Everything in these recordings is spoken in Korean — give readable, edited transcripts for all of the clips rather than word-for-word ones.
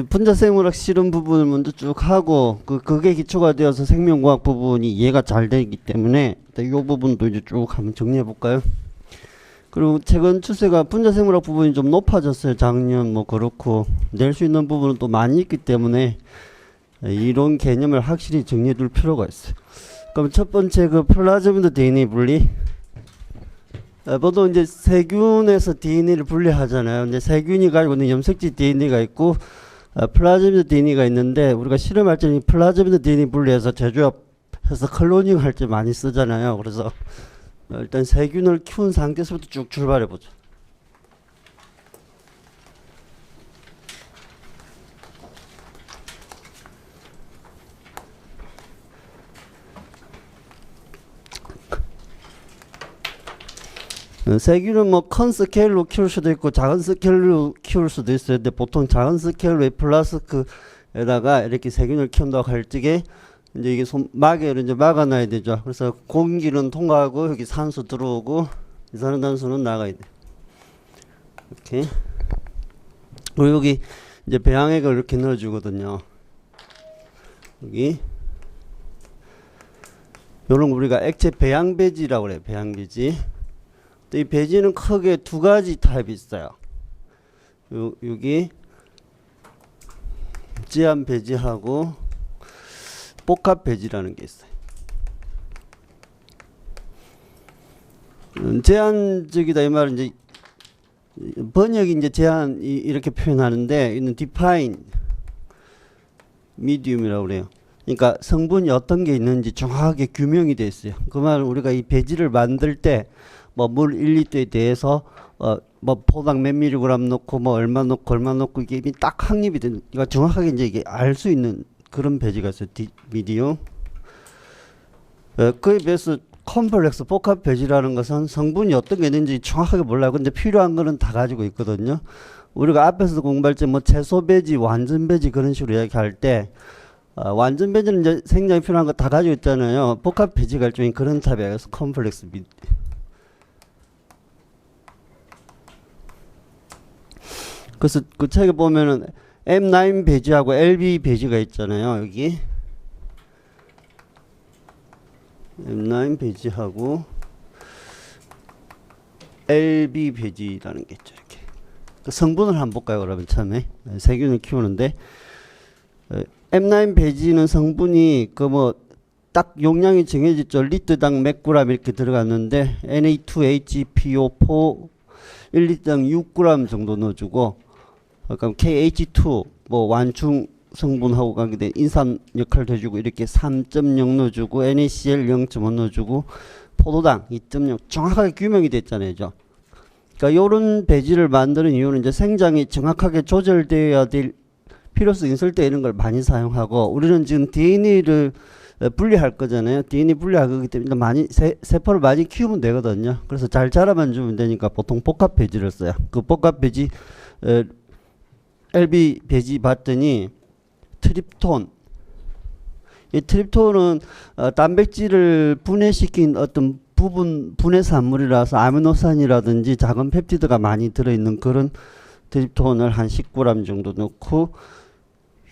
분자생물학 실험 부분을 먼저 쭉 하고 그게 기초가 되어서 생명과학 부분이 이해가 잘 되기 때문에 이 부분도 이제 쭉 한번 정리해 볼까요? 그리고 최근 추세가 분자생물학 부분이 좀 높아졌어요. 작년 뭐 그렇고 낼 수 있는 부분은 또 많이 있기 때문에 이런 개념을 확실히 정리해 둘 필요가 있어요. 그럼 첫 번째 그 플라즈미드 DNA 분리. 보통 이제 세균에서 DNA를 분리하잖아요. 이제 세균이 가지고 있는 염색지 DNA가 있고 플라즈미드 DNA가 있는데 우리가 실험할 때는 플라즈미드 DNA 분리해서 재조합해서 클로닝 할 때 많이 쓰잖아요. 그래서 일단 세균을 키운 상태에서부터 쭉 출발해 보죠. 세균은 뭐 큰 스케일로 키울 수도 있고 작은 스케일로 키울 수도 있어요. 근데 보통 작은 스케일로 플라스크에다가 이렇게 세균을 키운다고 할 적에 이제 이게 막에를 이제 막아놔야 되죠. 그래서 공기는 통과하고 여기 산소 들어오고 이산화탄소는 나가야 돼. 이렇게. 그리고 여기 이제 배양액을 이렇게 넣어주거든요. 여기. 요런 우리가 액체 배양배지라고 그래요. 배양배지. 이 배지는 크게 두 가지 타입이 있어요. 여기 제한 배지하고 복합 배지라는 게 있어요. 제한적이다 이 말은 이제 번역이 이제 제한 이렇게 표현하는데 이는 define medium이라고 그래요. 그러니까 성분이 어떤 게 있는지 정확하게 규명이 돼 있어요. 그 말은 우리가 이 배지를 만들 때 뭐 물 1리터에 대해서 뭐 포당 몇 미리그램 넣고 뭐 얼마 넣고 이게 딱 확립이 된 이거 정확하게 이제 이게 알 수 있는 그런 배지가 있어요. 미디움. 그에 비해서 컴플렉스 복합 배지라는 것은 성분이 어떤 게 있는지 정확하게 몰라요. 근데 필요한 거는 다 가지고 있거든요. 우리가 앞에서 공부할 때 뭐 채소 배지, 완전 배지 그런 식으로 이야기할 때 완전 배지는 이제 생장에 필요한 거 다 가지고 있잖아요. 복합 배지가 일종의 그런 타입이에요. 그래서 컴플렉스 그래서 그 책에 보면은 M9 배지하고 LB 배지가 있잖아요. 여기 M9 배지하고 LB 배지라는 게 있죠. 이렇게 그 성분을 한번 볼까요? 그러면 처음에 세균을 키우는데 M9 배지는 성분이 그 뭐 딱 용량이 정해졌죠. 리터당 몇 그램 이렇게 들어갔는데 Na2HPO4 1리터당 6g 정도 넣어주고 그럼 KH2 뭐 완충 성분하고 관계된 인산 역할을 해주고 이렇게 3.0 넣어주고 NaCl 0.5 넣어주고 포도당 2.0 정확하게 규명이 됐잖아요. 그러니까 요런 배지를 만드는 이유는 이제 생장이 정확하게 조절되어야 될 필요성이 있을 때 이런 걸 많이 사용하고 우리는 지금 DNA를 분리할 거잖아요. DNA 분리할 거기 때문에 많이 세포를 많이 키우면 되거든요. 그래서 잘 자라만 주면 되니까 보통 복합 배지를 써요. 그 복합 배지 LB 배지 봤더니 트립톤 이 트립톤은 단백질을 분해시킨 어떤 부분 분해 산물이라서 아미노산이라든지 작은 펩티드가 많이 들어있는 그런 트립톤을 한 10g 정도 넣고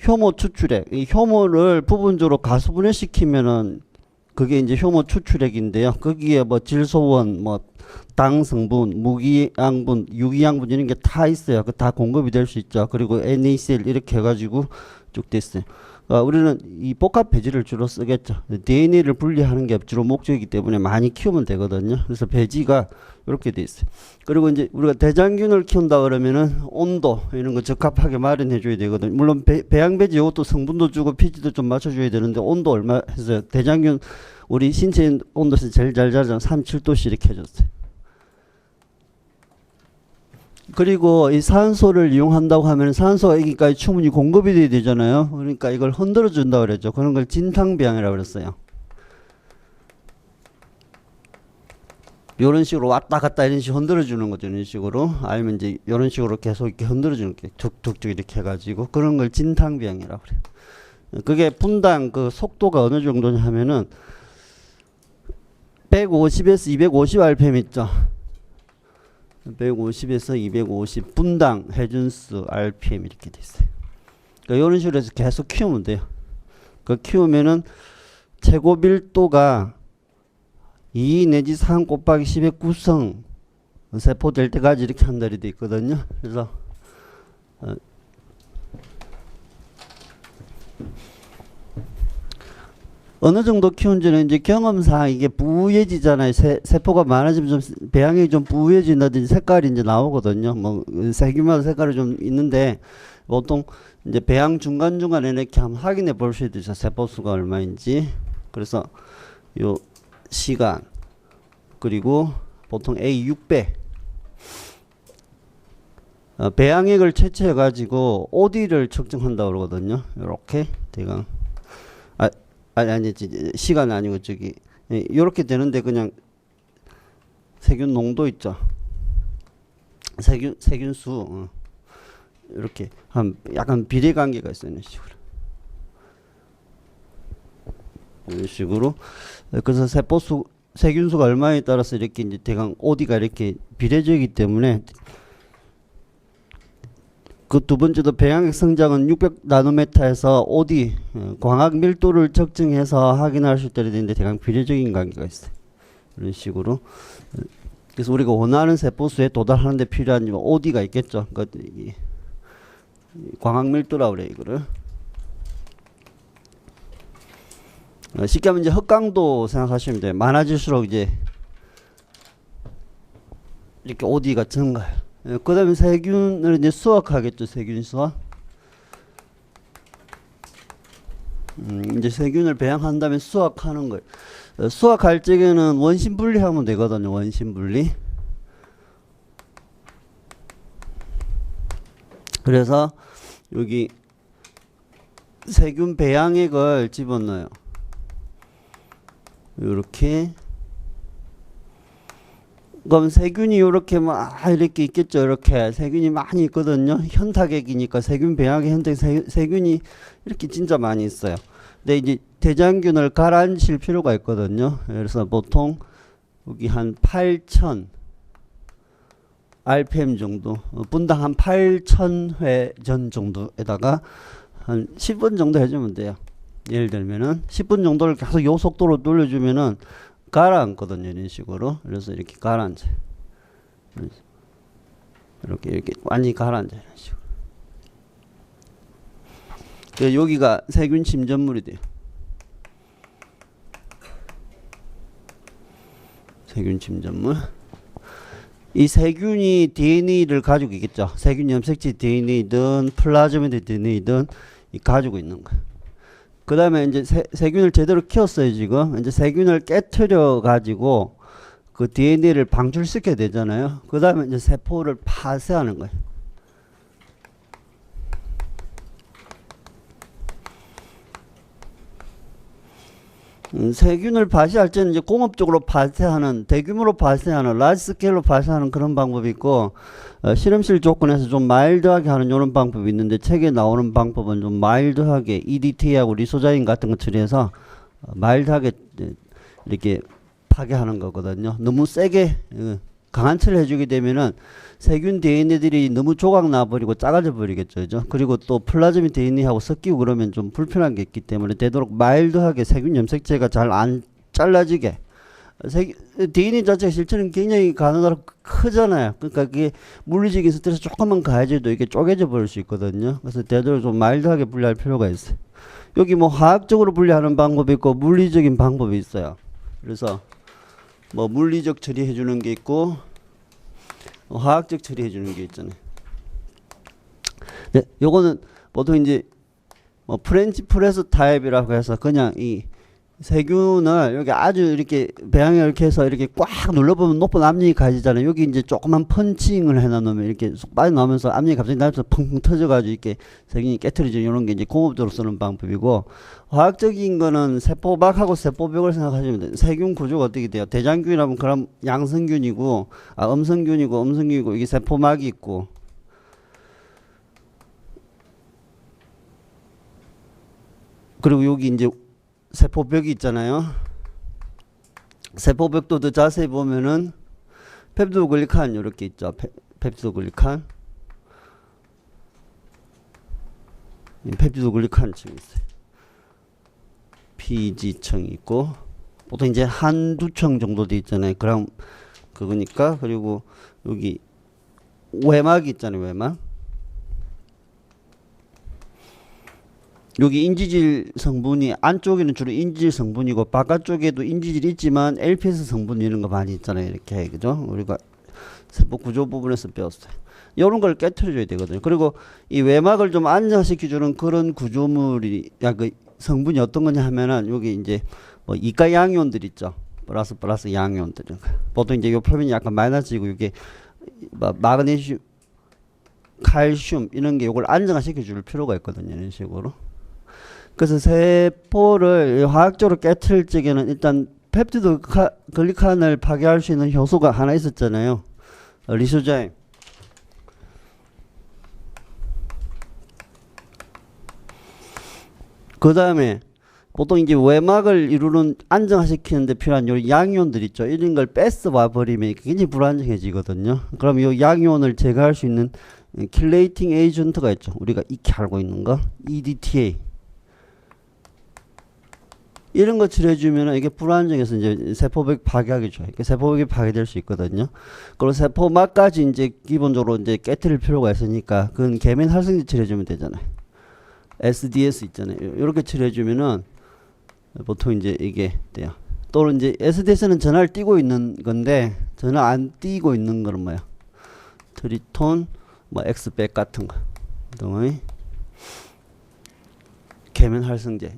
효모 추출액 이 효모를 부분적으로 가수 분해시키면은 그게 이제 효모 추출액인데요. 거기에 뭐 질소원 뭐 당 성분, 무기양분, 유기양분 이런 게 다 있어요. 그 다 공급이 될 수 있죠. 그리고 NaCl 이렇게 해가지고 쭉 됐어요. 우리는 이 복합 배지를 주로 쓰겠죠. DNA를 분리하는 게 주로 목적이기 때문에 많이 키우면 되거든요. 그래서 배지가 이렇게 돼 있어요. 그리고 이제 우리가 대장균을 키운다 그러면은 온도 이런 거 적합하게 마련해 줘야 되거든요. 물론 배양 배지 이것도 성분도 주고 pH도 좀 맞춰줘야 되는데 온도 얼마 해서요. 대장균 우리 신체 온도에서 제일 잘 자라잖아요. 37도씨 이렇게 해줬어요. 그리고 이 산소를 이용한다고 하면 산소가 여기까지 충분히 공급이 돼야 되잖아요. 그러니까 이걸 흔들어 준다고 그랬죠. 그런 걸 진탕배양이라고 그랬어요. 이런 식으로 왔다 갔다 이런 식으로 흔들어 주는 거죠. 이런 식으로. 아니면 이제 이런 식으로 계속 이렇게 흔들어 주는 게 툭툭툭 이렇게 해가지고 그런 걸 진탕배양이라고 그래요. 그게 분당 그 속도가 어느 정도냐 하면은 150에서 250 rpm 있죠. 150에서 250 분당 헤준스 rpm 이렇게 돼 있어요. 그러니까 이런 식으로 해서 계속 키우면 돼요. 그 키우면은 최고 밀도가 2 내지 3 곱하기 10의 구성 세포 될 때까지 이렇게 한다리 돼 있거든요. 그래서 어느 정도 키운지는 이제 경험상 이게 부유해지잖아요. 세포가 많아지면 좀 배양이 좀 부유해진다든지 색깔이 이제 나오거든요. 뭐 세균마다 색깔이 좀 있는데 보통 이제 배양 중간중간에 이렇게 한번 확인해 볼 수 있죠. 세포 수가 얼마인지. 그래서 요 시간 그리고 보통 A 6배 배양액을 채취해 가지고 OD를 측정한다고 그러거든요. 이렇게 대강 아니 시간 아니고 저기 이렇게 되는데 그냥 세균 농도 있죠. 세균수 이렇게 한 약간 비례 관계가 있어요. 이런 식으로 그래서 세균수가 얼마에 따라서 이렇게 이제 대강 OD가 이렇게 비례적이기 때문에 그 두 번째도 배양액 성장은 600 나노메타에서 OD 광학 밀도를 측정해서 확인할 수 있다는 데인데 대강 비례적인 관계가 있어요. 이런 식으로. 그래서 우리가 원하는 세포수에 도달하는 데 필요한 OD가 있겠죠. 그러니까 광학 밀도라고 그래 이거를. 쉽게 하면 이제 흑강도 생각하시면 돼요. 많아질수록 이제 이렇게 OD가 증가해요. 그 다음에 세균을 이제 수확하겠죠. 세균 수확. 이제 세균을 배양한 다음에 수확하는 거예요. 수확할 적에는 원심 분리하면 되거든요. 원심 분리. 그래서 여기 세균 배양액을 집어넣어요. 이렇게. 그럼 세균이 이렇게 막 이렇게 있겠죠. 이렇게 세균이 많이 있거든요. 현탁액이니까 세균 배양액 현탁 세균이 이렇게 진짜 많이 있어요. 근데 이제 대장균을 가라앉힐 필요가 있거든요. 그래서 보통 여기 한 8,000 RPM 정도 분당 한 8,000회 전 정도에다가 한 10분 정도 해주면 돼요. 예를 들면은 10분 정도를 계속 요 속도로 돌려주면은 가라앉거든요. 이런 식으로. 그래서 이렇게 가라앉아요. 이렇게 완전히 가라앉아요. 이런 식으로. 그래서 여기가 세균 침전물이 돼요. 세균 침전물. 이 세균이 DNA를 가지고 있겠죠. 세균 염색체 DNA든 플라즈미드 DNA든 가지고 있는 거예요. 그 다음에 이제 세균을 제대로 키웠어요, 지금. 이제 세균을 깨트려 가지고 그 DNA를 방출시켜야 되잖아요. 그 다음에 이제 세포를 파쇄하는 거예요. 세균을 파쇄할 때는 이제 공업적으로 파쇄하는, 대규모로 파쇄하는, 라지 스케일로 파쇄하는 그런 방법이 있고, 실험실 조건에서 좀 마일드하게 하는 이런 방법이 있는데, 책에 나오는 방법은 좀 마일드하게 EDT하고 리소자인 같은 거 처리해서 마일드하게 이렇게 파괴하는 거거든요. 너무 세게 강한 처리를 해주게 되면은 세균 DNA들이 너무 조각 나버리고 작아져 버리겠죠. 그죠? 그리고 또 플라즈미 DNA하고 섞이고 그러면 좀 불편한 게 있기 때문에 되도록 마일드하게 세균 염색체가 잘 안 잘라지게. DNA 자체가 실제는 굉장히 가느다랗고 크잖아요. 그러니까 그게 물리적인 스트레스 조금만 가해져도 이게 쪼개져 버릴 수 있거든요. 그래서 되도록 좀 마일드하게 분리할 필요가 있어요. 여기 뭐 화학적으로 분리하는 방법이 있고 물리적인 방법이 있어요. 그래서 뭐 물리적 처리해 주는 게 있고 화학적 처리해 주는 게 있잖아요. 네, 요거는 보통 이제 뭐 프렌치 프레스 타입이라고 해서 그냥 이 세균을 여기 아주 이렇게 배양을 이렇게 해서 이렇게 꽉 눌러보면 높은 압력이 가지잖아요. 여기 이제 조그만 펀칭을 해놓으면 이렇게 쏙 빠져나오면서 압력이 갑자기 나면서 펑펑 터져가지고 이렇게 세균이 깨트려지는 이런 게 이제 공업적으로 쓰는 방법이고, 화학적인 거는 세포박하고 세포벽을 생각하시면 돼요. 세균 구조가 어떻게 돼요? 대장균이라면 그럼 양성균이고, 음성균이고 이게 세포막이 있고, 그리고 여기 이제 세포벽이 있잖아요. 세포벽도 더 자세히 보면은 펩티도글리칸 이렇게 있죠. 펩티도글리칸. 펩티드 글리칸 층이 있어요. PG층이 있고 보통 이제 한두 층 정도 돼 있잖아요. 그럼 그거니까. 그리고 여기 외막이 있잖아요. 외막. 여기 인지질 성분이 안쪽에는 주로 인지질 성분이고 바깥쪽에도 인지질이 있지만 LPS 성분 이런 거 많이 있잖아요. 이렇게 그죠? 우리가 세포 구조 부분에서 배웠어요. 이런 걸 깨트려줘야 되거든요. 그리고 이 외막을 좀 안정시켜주는 그런 구조물이 그 성분이 어떤 거냐 하면은 여기 이제 뭐 이가 양이온들 있죠. 플러스 양이온들. 보통 이제 요 표면이 약간 많아지고 이게 마그네슘, 칼슘 이런 게 요걸 안정시켜 줄 필요가 있거든요. 이런 식으로. 그래서 세포를 화학적으로 깨트릴 적에는 일단 펩티드 글리칸을 파괴할 수 있는 효소가 하나 있었잖아요. 리소자임. 그 다음에 보통 이제 외막을 이루는 안정시키는데 필요한 요 양이온들 있죠. 이런 걸 뺏어와 버리면 굉장히 불안정해지거든요. 그럼 요 양이온을 제거할 수 있는 킬레이팅 에이전트가 있죠. 우리가 익히 알고 있는 거 EDTA. 이런 거 칠해주면 이게 불안정해서 이제 세포벽 파괴하기 좋아요. 세포벽이 파괴될 수 있거든요. 그리고 세포막까지 이제 기본적으로 이제 깨트릴 필요가 있으니까 그건 계면 활성제 칠해주면 되잖아요. SDS 있잖아요. 이렇게 칠해주면은 보통 이제 이게 돼요. 또는 이제 SDS는 전하를 띄고 있는 건데 전하 안 띄고 있는 거는 뭐야? 트리톤, 뭐 X백 같은 거 등의 계면 활성제.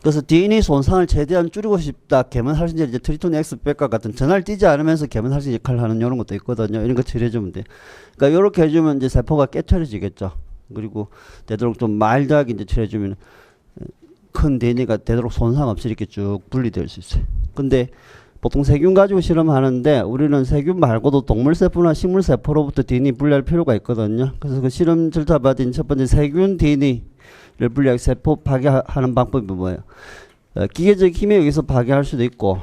그래서 DNA 손상을 최대한 줄이고 싶다. 계면 활성제 이제 트리톤 X백과 같은 전하를 띄지 않으면서 계면 활성제 역할을 하는 이런 것도 있거든요. 이런 거 칠해주면 돼. 그러니까 이렇게 해주면 이제 세포가 깨트려지겠죠. 그리고 되도록 좀 마일드하게 이제 칠해주면 큰 DNA가 되도록 손상 없이 이렇게 쭉 분리될 수 있어요. 근데 보통 세균 가지고 실험하는데 우리는 세균 말고도 동물 세포나 식물 세포로부터 DNA 분리할 필요가 있거든요. 그래서 그 실험 절차 받은 첫 번째 세균 DNA를 분리하기 세포 파괴하는 방법이 뭐예요? 기계적 힘에 의해서 파괴할 수도 있고,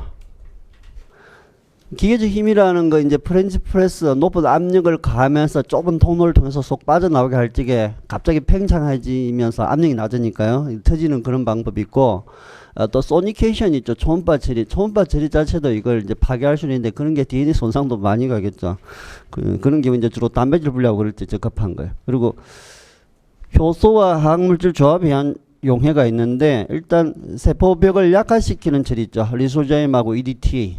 기계적 힘이라는 거 이제 프렌치 프레스 높은 압력을 가하면서 좁은 통로를 통해서 쏙 빠져나오게 할 적에 갑자기 팽창해지면서 압력이 낮으니까요. 터지는 그런 방법이 있고, 또 소니케이션 있죠. 초음파 처리 자체도 이걸 이제 파괴할 수 있는데 그런 게 DNA 손상도 많이 가겠죠. 그런 게 이제 주로 단백질 분리하고 그럴 때 적합한 거예요. 그리고 효소와 화학물질 조합에 한 용해가 있는데 일단 세포벽을 약화시키는 처리 있죠. 리소자임하고 EDTA.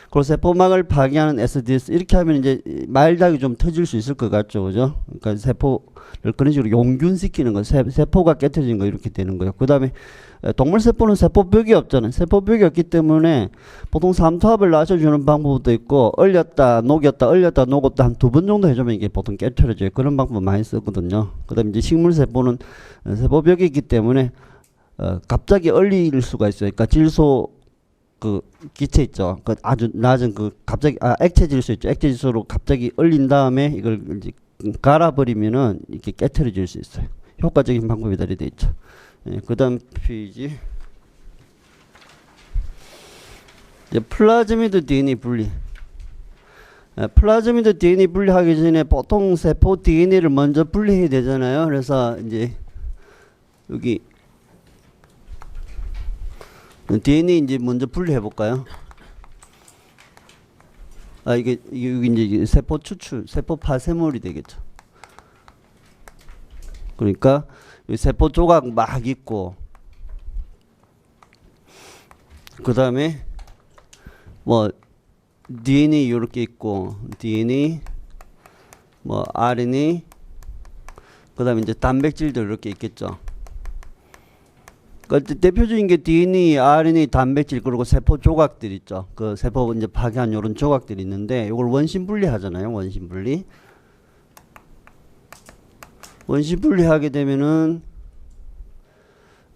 그리고 세포막을 파괴하는 SDS. 이렇게 하면 이제 마일드하게 좀 터질 수 있을 것 같죠. 그죠? 그러니까 세포를 그런 식으로 용균시키는 거. 세포가 깨트려진 거 이렇게 되는 거예요. 그 다음에 동물 세포는 세포벽이 없잖아요. 세포벽이 없기 때문에 보통 삼투압을 낮춰주는 방법도 있고 얼렸다 녹였다 한 2번 정도 해주면 이게 보통 깨트려져요. 그런 방법 많이 쓰거든요. 그 다음에 이제 식물 세포는 세포벽이 있기 때문에 갑자기 얼릴 수가 있어요. 그러니까 질소 그 기체 있죠. 그 아주 낮은 그 갑자기 액체 질소 있죠. 액체 질소로 갑자기 얼린 다음에 이걸 이제 갈아버리면은 이렇게 깨트려질 수 있어요. 효과적인 방법이 다리 돼 있죠. 예, 그 다음 페이지. 이제 플라즈미드 DNA 분리. 플라즈미드 DNA 분리하기 전에 보통 세포 DNA를 먼저 분리해야 되잖아요. 그래서 이제 여기 DNA 이제 먼저 분리해 볼까요? 이게 여기 이제 세포 추출, 세포 파쇄물이 되겠죠. 그러니까 세포 조각 막 있고, 그 다음에 뭐 DNA 이렇게 있고, DNA 뭐 RNA, 그 다음에 이제 단백질들 이렇게 있겠죠. 그러니까 대표적인 게 DNA, RNA, 단백질 그리고 세포 조각들 있죠. 그 세포 이제 파괴한 이런 조각들이 있는데 이걸 원심 분리하잖아요. 원심 분리. 원심 분리하게 되면은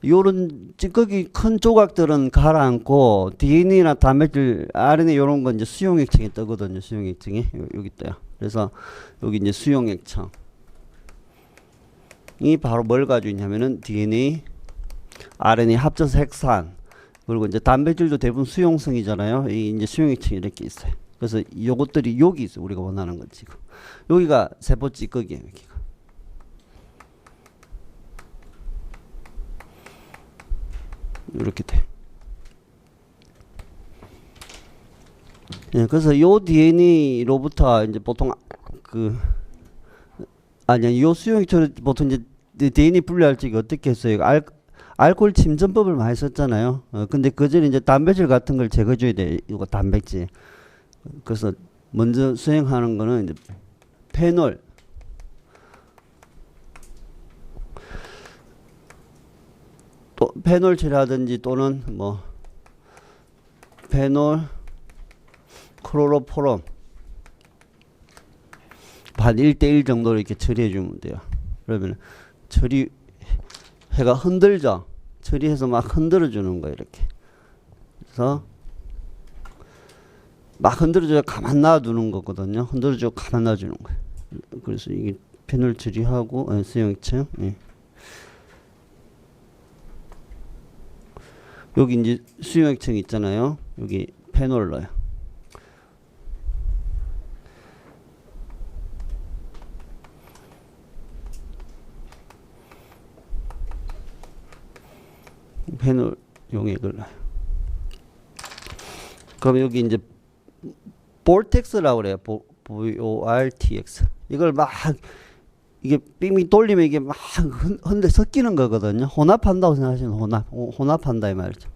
요런 찌꺼기 큰 조각들은 가라앉고 DNA나 단백질, RNA 요런 건 이제 수용액층이 뜨거든요. 수용액층이 여기 떠요. 그래서 여기 이제 수용액층이 바로 뭘 가지고 있냐면은 DNA, RNA 합쳐서 핵산, 그리고 이제 단백질도 대부분 수용성이잖아요. 이 이제 수용액층이 이렇게 있어요. 그래서 요것들이 여기 있어. 우리가 원하는 건 지금. 여기가 세포 찌꺼기예요. 여기가. 이렇게 돼. 예, 그래서 요 DNA로부터 이제 보통 아니야, 요 수용액처럼 보통 이제 DNA 분리할 적이 어떻게 했어요? 알코올 침전법을 많이 썼잖아요. 근데 그 전에 이제 단백질 같은 걸 제거해줘야 돼. 이거 단백질. 그래서 먼저 수행하는 거는 이제 페놀. 또 페놀 처리하든지 또는 뭐 페놀 클로로포럼 반 1대1 정도로 이렇게 처리해 주면 돼요. 그러면 처리해가 흔들죠. 처리해서 막 흔들어 주는 거예요. 이렇게. 그래서 막 흔들어줘야 가만 놔두는 거거든요. 흔들어주고 가만 놔주는 거예요. 그래서 이게 페놀 처리하고 수용액체. 예. 여기 이제 수용액체 있잖아요. 여기 페놀 넣어요. 페놀 용액을 넣어요. 그럼 여기 이제 볼텍스라고 그래요. VORTX. 이걸 막 이게 빙빙 돌리면 이게 막 흔들 섞이는 거거든요. 혼합한다고 생각하시면 혼합한다 이 말이죠.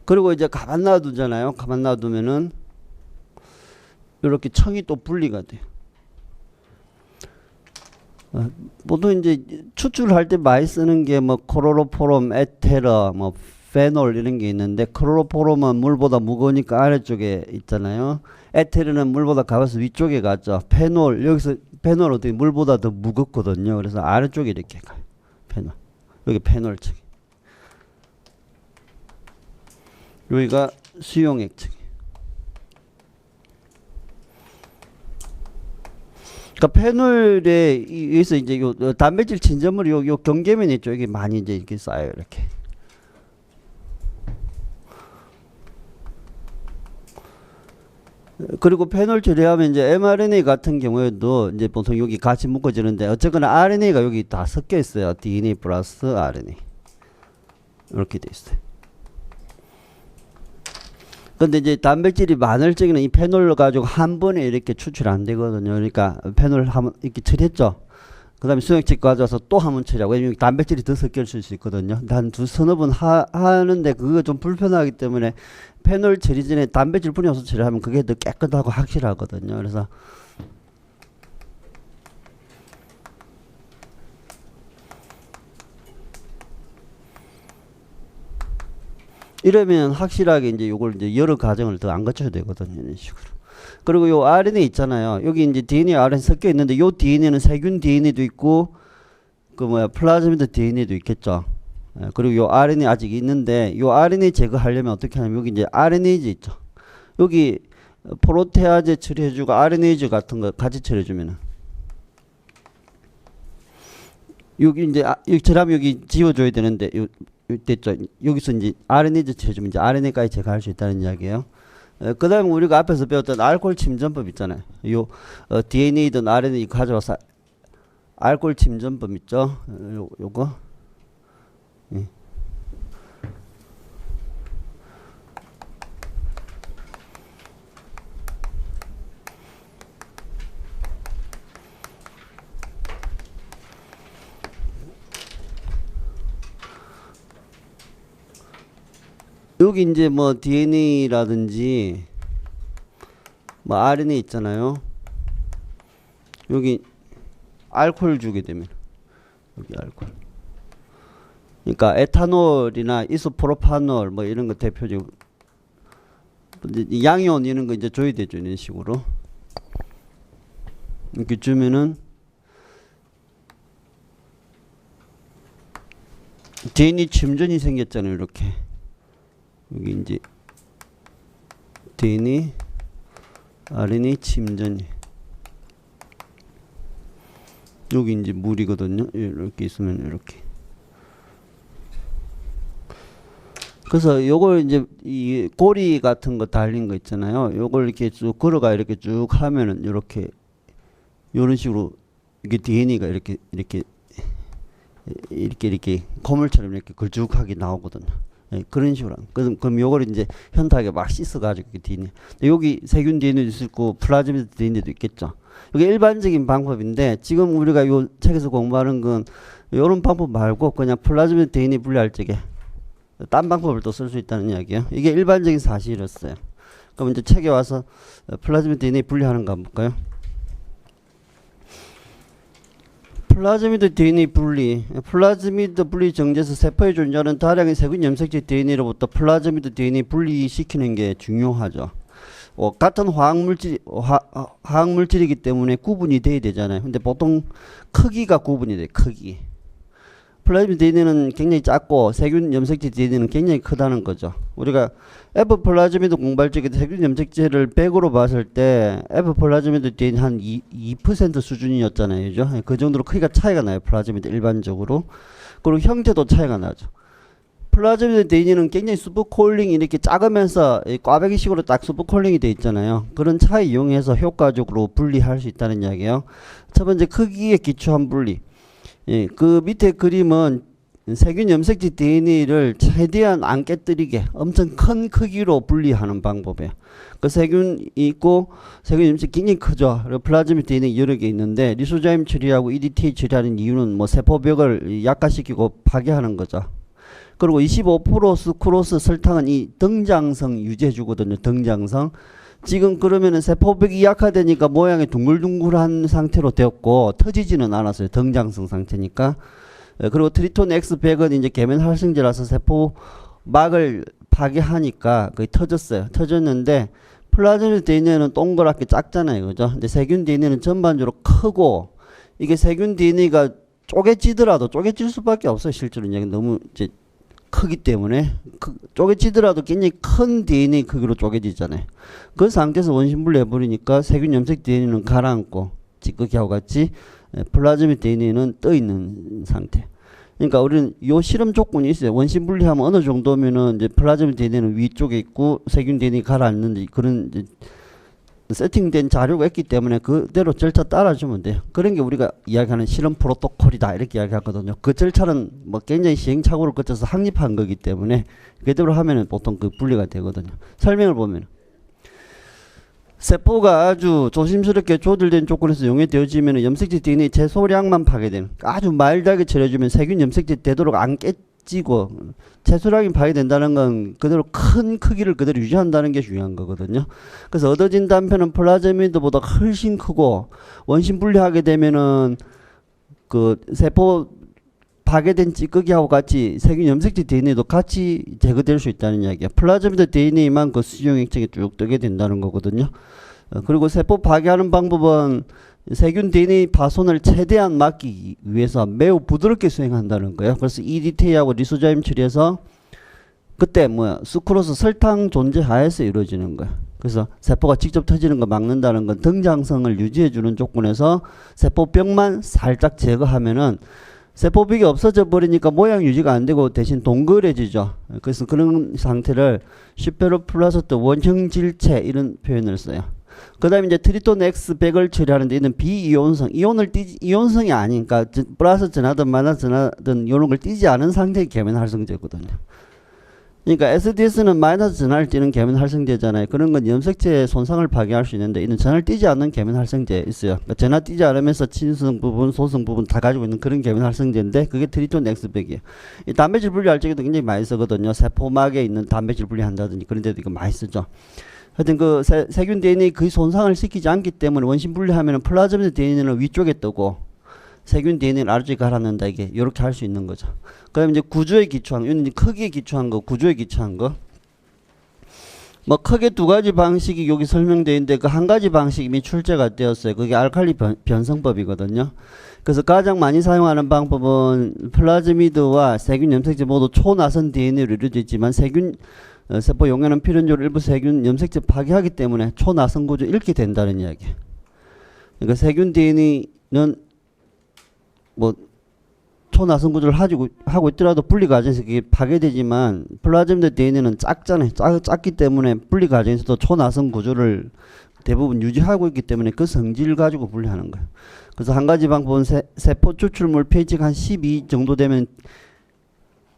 그리고 이제 가만 놔두잖아요. 가만 놔두면은 이렇게 청이 또 분리가 돼요. 보통 이제 추출할 때 많이 쓰는 게 뭐 클로로포럼, 에테러, 뭐 페놀 이런 게 있는데 클로로포럼은 물보다 무거우니까 아래쪽에 있잖아요. 에테르는 물보다 가벼워서 위쪽에 가죠. 페놀 여기서 페놀 어떻게 물보다 더 무겁거든요. 그래서 아래쪽에 이렇게 가요. 페놀 여기 페놀 측. 여기가 수용액 측. 그러니까 페놀에 여기서 이제 요 단백질 침전물이 요 경계면 있죠. 여기 많이 이제 이렇게 쌓여요. 이렇게. 그리고 페놀 처리하면 이제 mRNA 같은 경우에도 이제 보통 여기 같이 묶어지는데 어쨌거나 RNA가 여기 다 섞여 있어요. DNA 플러스 RNA. 이렇게 돼 있어요. 근데 이제 단백질이 많을 적에는 이 페놀을 가지고 한 번에 이렇게 추출 안 되거든요. 그러니까 페놀 한번 이렇게 처리했죠. 그 다음에 수용액 가져와서 또 한 번 처리하고, 왜냐면 단백질이 더 섞여 있을 수 있거든요. 한 서너 번 하는데 그거 좀 불편하기 때문에 페놀 처리 전에 단백질 분해서 처리하면 그게 더 깨끗하고 확실하거든요. 그래서 이러면 확실하게 이제 요걸 이제 여러 과정을 더 안 거쳐야 되거든요. 이런 식으로. 그리고 요 RNA 있잖아요. 여기 이제 DNA, RNA 섞여 있는데 요 DNA는 세균 DNA도 있고 플라즈미드 DNA도 있겠죠. 그리고 요 RNA 아직 있는데 요 RNA 제거하려면 어떻게 하냐면 여기 이제 RNase 있죠. 여기 프로테아제 처리해주고 RNase 같은 거 같이 처리해주면은 여기 이제 여기처럼 여기 지워줘야 되는데 됐죠. 여기서 이제 RNase 처리해주면 이제 RNA까지 제거할 수 있다는 이야기예요. 그 다음에 우리가 앞에서 배웠던 알코올 침전법 있잖아요. 요 DNA든 RNA 가져와서 알코올 침전법 있죠. 요거. 예. 여기 이제 뭐 DNA라든지 뭐 RNA 있잖아요. 여기 알코올 주게 되면 여기 알코올. 그러니까 에탄올이나 이소프로파놀 뭐 이런 거 대표적으로 양이온 이런 거 이제 줘야 되죠. 이런 식으로 이렇게 주면은 DNA 침전이 생겼잖아요. 이렇게 여기 이제 DNA RNA 침전이 여기 이제 물이거든요. 이렇게 있으면 이렇게. 그래서 요걸 이제 이 고리 같은 거 달린 거 있잖아요. 요걸 이렇게 쭉 걸어가 이렇게 쭉 하면은 요렇게 요런 식으로 이게 DNA가 이렇게 고물처럼 이렇게 걸쭉하게 나오거든요. 예, 그런 식으로. 그럼 요걸 이제 현타하게 막 씻어가지고 DNA. 여기 세균 DNA도 있고 플라즈미드 DNA도 있겠죠. 이게 일반적인 방법인데 지금 우리가 요 책에서 공부하는 건 요런 방법 말고 그냥 플라즈미드 DNA 분리할 적에 딴 방법을 또 쓸 수 있다는 이야기예요. 이게 일반적인 사실이었어요. 그럼 이제 책에 와서 플라즈미드 DNA 분리하는 거 한번 볼까요? 플라즈미드 DNA 분리. 플라즈미드 분리 정제에서 세포에 존재하는 다량의 세균 염색체 DNA로부터 플라즈미드 DNA 분리시키는 게 중요하죠. 같은 화학물질이기 때문에 구분이 돼야 되잖아요. 근데 보통 크기가 구분이 돼요. 크기. 플라즈미드 DNA는 굉장히 작고 세균 염색체 DNA는 굉장히 크다는 거죠. 우리가 F 플라즈미드 공부할 적에 세균 염색체를 100으로 봤을 때 F 플라즈미드 DNA 한 2% 수준이었잖아요. 그죠? 그 정도로 크기가 차이가 나요. 플라즈미드 일반적으로. 그리고 형태도 차이가 나죠. 플라즈미드 DNA는 굉장히 슈퍼콜링이 이렇게 작으면서 꽈배기식으로 딱 슈퍼콜링이 돼 있잖아요. 그런 차이 이용해서 효과적으로 분리할 수 있다는 이야기예요. 첫 번째 크기에 기초한 분리. 예, 그 밑에 그림은 세균 염색체 DNA를 최대한 안 깨뜨리게 엄청 큰 크기로 분리하는 방법이에요. 그 세균이 있고 세균 염색체 굉장히 크죠. 그리고 플라즈미드 DNA 여러 개 있는데 리소자임 처리하고 EDTA 처리하는 이유는 뭐 세포벽을 약화시키고 파괴하는 거죠. 그리고 25% 수크로스 설탕은 이 등장성 유지해 주거든요. 등장성. 지금 그러면은 세포벽이 약화되니까 모양이 둥글둥글한 상태로 되었고 터지지는 않았어요. 등장성 상태니까. 그리고 트리톤 X100은 이제 계면 활성제라서 세포막을 파괴하니까 거의 터졌어요. 터졌는데 플라즈미드 DNA는 동그랗게 작잖아요. 그죠? 근데 세균 DNA는 전반적으로 크고 이게 세균 DNA가 쪼개지더라도 쪼개질 수밖에 없어요. 실제로 이제 너무 이제 크기 때문에 쪼개지더라도 굉장히 큰 DNA 크기로 쪼개지잖아요. 그 상태에서 원심 분리해버리니까 세균 염색 DNA는 가라앉고 찌꺼기하고 같이 플라즈미드 DNA는 떠있는 상태. 그러니까 우리는 요 실험 조건이 있어요. 원심 분리하면 어느 정도면은 이제 플라즈미드 DNA는 위쪽에 있고 세균 DNA 가라앉는 그런 이제 세팅된 자료가 있기 때문에 그대로 절차 따라주면 돼요. 그런 게 우리가 이야기하는 실험 프로토콜이다 이렇게 이야기하거든요. 그 절차는 뭐 굉장히 시행착오를 거쳐서 확립한 거기 때문에 그대로 하면은 보통 그 분리가 되거든요. 설명을 보면 세포가 아주 조심스럽게 조절된 조건에서 용해되어지면 염색체 DNA 최소량만 파괴되는 아주 마일드하게 처리해주면 세균 염색체 되도록 안 깨지고 최소량이 파괴된다는 건 그대로 큰 크기를 그대로 유지한다는 게 중요한 거거든요. 그래서 얻어진 단편은 플라즈미드보다 훨씬 크고 원심 분리하게 되면은 그 세포 파괴된 찌꺼기하고 같이 세균 염색체 DNA도 같이 제거될 수 있다는 이야기야. 플라즈미드 DNA만 그 수용액층에 쭉 뜨게 된다는 거거든요. 그리고 세포 파괴하는 방법은 세균 DNA 파손을 최대한 막기 위해서 매우 부드럽게 수행한다는 거예요. 그래서 EDTA하고 리소자임 처리해서 그때 수크로스 설탕 존재 하에서 이루어지는 거예요. 그래서 세포가 직접 터지는 거 막는다는 건 등장성을 유지해주는 조건에서 세포벽만 살짝 제거하면은 세포벽이 없어져 버리니까 모양 유지가 안 되고 대신 동그래지죠. 그래서 그런 상태를 슈페로플라스트 원형질체 이런 표현을 써요. 그 다음에 이제 트리톤 X100을 처리하는데 이는 비이온성, 이온성이 아니니까 플러스 전하든 마이너스 전하든 이런 걸 띄지 않은 상태의 계면 활성제거든요. 그러니까 SDS는 마이너스 전하를 띄는 계면 활성제잖아요. 그런 건 염색체의 손상을 파괴할 수 있는데 이는 전하를 띄지 않는 계면 활성제 있어요. 그러니까 전하 띄지 않으면서 친성 부분, 소성 부분 다 가지고 있는 그런 계면 활성제인데 그게 트리톤 X100이에요. 이 단백질 분리할 적에도 굉장히 많이 쓰거든요. 세포막에 있는 단백질 분리한다든지 그런 데도 이거 많이 쓰죠. 하여튼 그 세균 DNA 그 손상을 시키지 않기 때문에 원심 분리하면은 플라즈미드 DNA는 위쪽에 뜨고 세균 DNA를 아래쪽에 가라앉는다 이게 이렇게 할 수 있는 거죠. 그다음에 이제 구조에 기초한 거, 이건 크기에 기초한 거, 구조에 기초한 거. 뭐 크게 두 가지 방식이 여기 설명되어 있는데 그 한 가지 방식이 이미 출제가 되었어요. 그게 알칼리 변성법이거든요. 그래서 가장 많이 사용하는 방법은 플라즈미드와 세균 염색체 모두 초나선 DNA로 이루어져 있지만 세포 용해는 필연적으로 일부 세균 염색체 파괴하기 때문에 초나선 구조 잃게 된다는 이야기. 그러니까 세균 DNA는 초나선 구조를 하고 있더라도 분리 과정에서 그게 파괴되지만 플라즈미드 DNA는 작잖아요. 작기 때문에 분리 과정에서도 초나선 구조를 대부분 유지하고 있기 때문에 그 성질을 가지고 분리하는 거예요. 그래서 한 가지 방법은 세포 추출물 pH가 한 12 정도 되면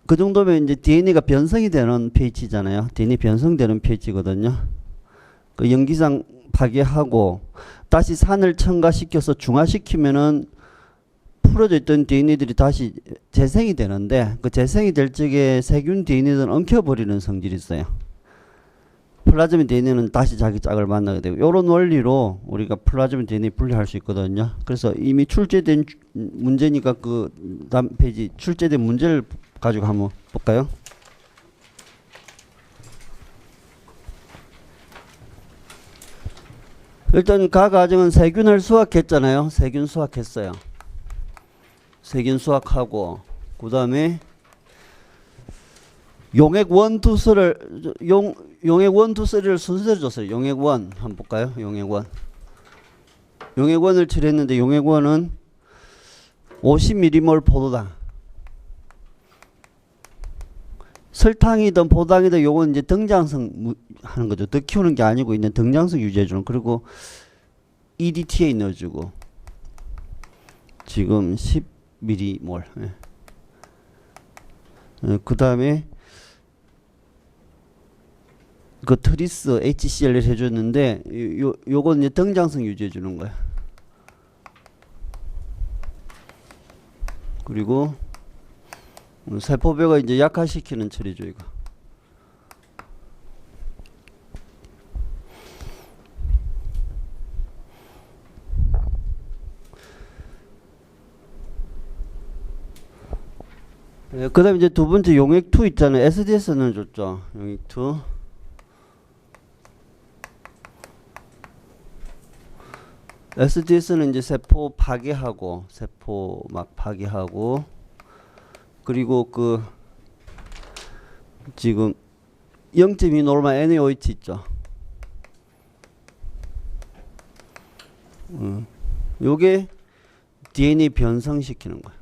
그 정도면 이제 DNA가 변성이 되는 pH잖아요. DNA 변성되는 pH거든요. 그 염기장 파괴하고 다시 산을 첨가시켜서 중화시키면은 풀어져 있던 DNA들이 다시 재생이 되는데 그 재생이 될 적에 세균 DNA들은 엉켜버리는 성질이 있어요. 플라즈미 DNA는 다시 자기 짝을 만나게 되고 이런 원리로 우리가 플라즈미 DNA 분리할 수 있거든요. 그래서 이미 출제된 문제니까 그 다음 페이지 출제된 문제를 가지고 한번 볼까요? 일단 가 과정은 세균을 수확했잖아요. 세균 수확했어요. 세균 수확하고 그 다음에 용액 1, 2, 3를 용액 1, 2, 3를 순서대로 줬어요. 용액 1 한번 볼까요? 용액 1 용액 1을 칠했는데 용액 1은 50ml 포도당 설탕이든 포도당이든 요건 이제 등장성 하는 거죠. 더 키우는 게 아니고 있는 등장성 유지해주는. 그리고 EDTA 넣어주고 지금 10ml. 그 다음에 그 트리스 HCl을 해줬는데 요건 이제 등장성 유지해주는 거야. 그리고 세포벽을 이제 약화시키는 처리죠, 이거. 그 다음에 이제 두 번째 용액2 있잖아요. SDS는 줬죠. 용액2. SDS는 이제 세포 파괴하고, 세포 막 파괴하고, 그리고 그, 지금 0.2 노르마 NaOH 있죠. 요게 DNA 변성시키는 거야.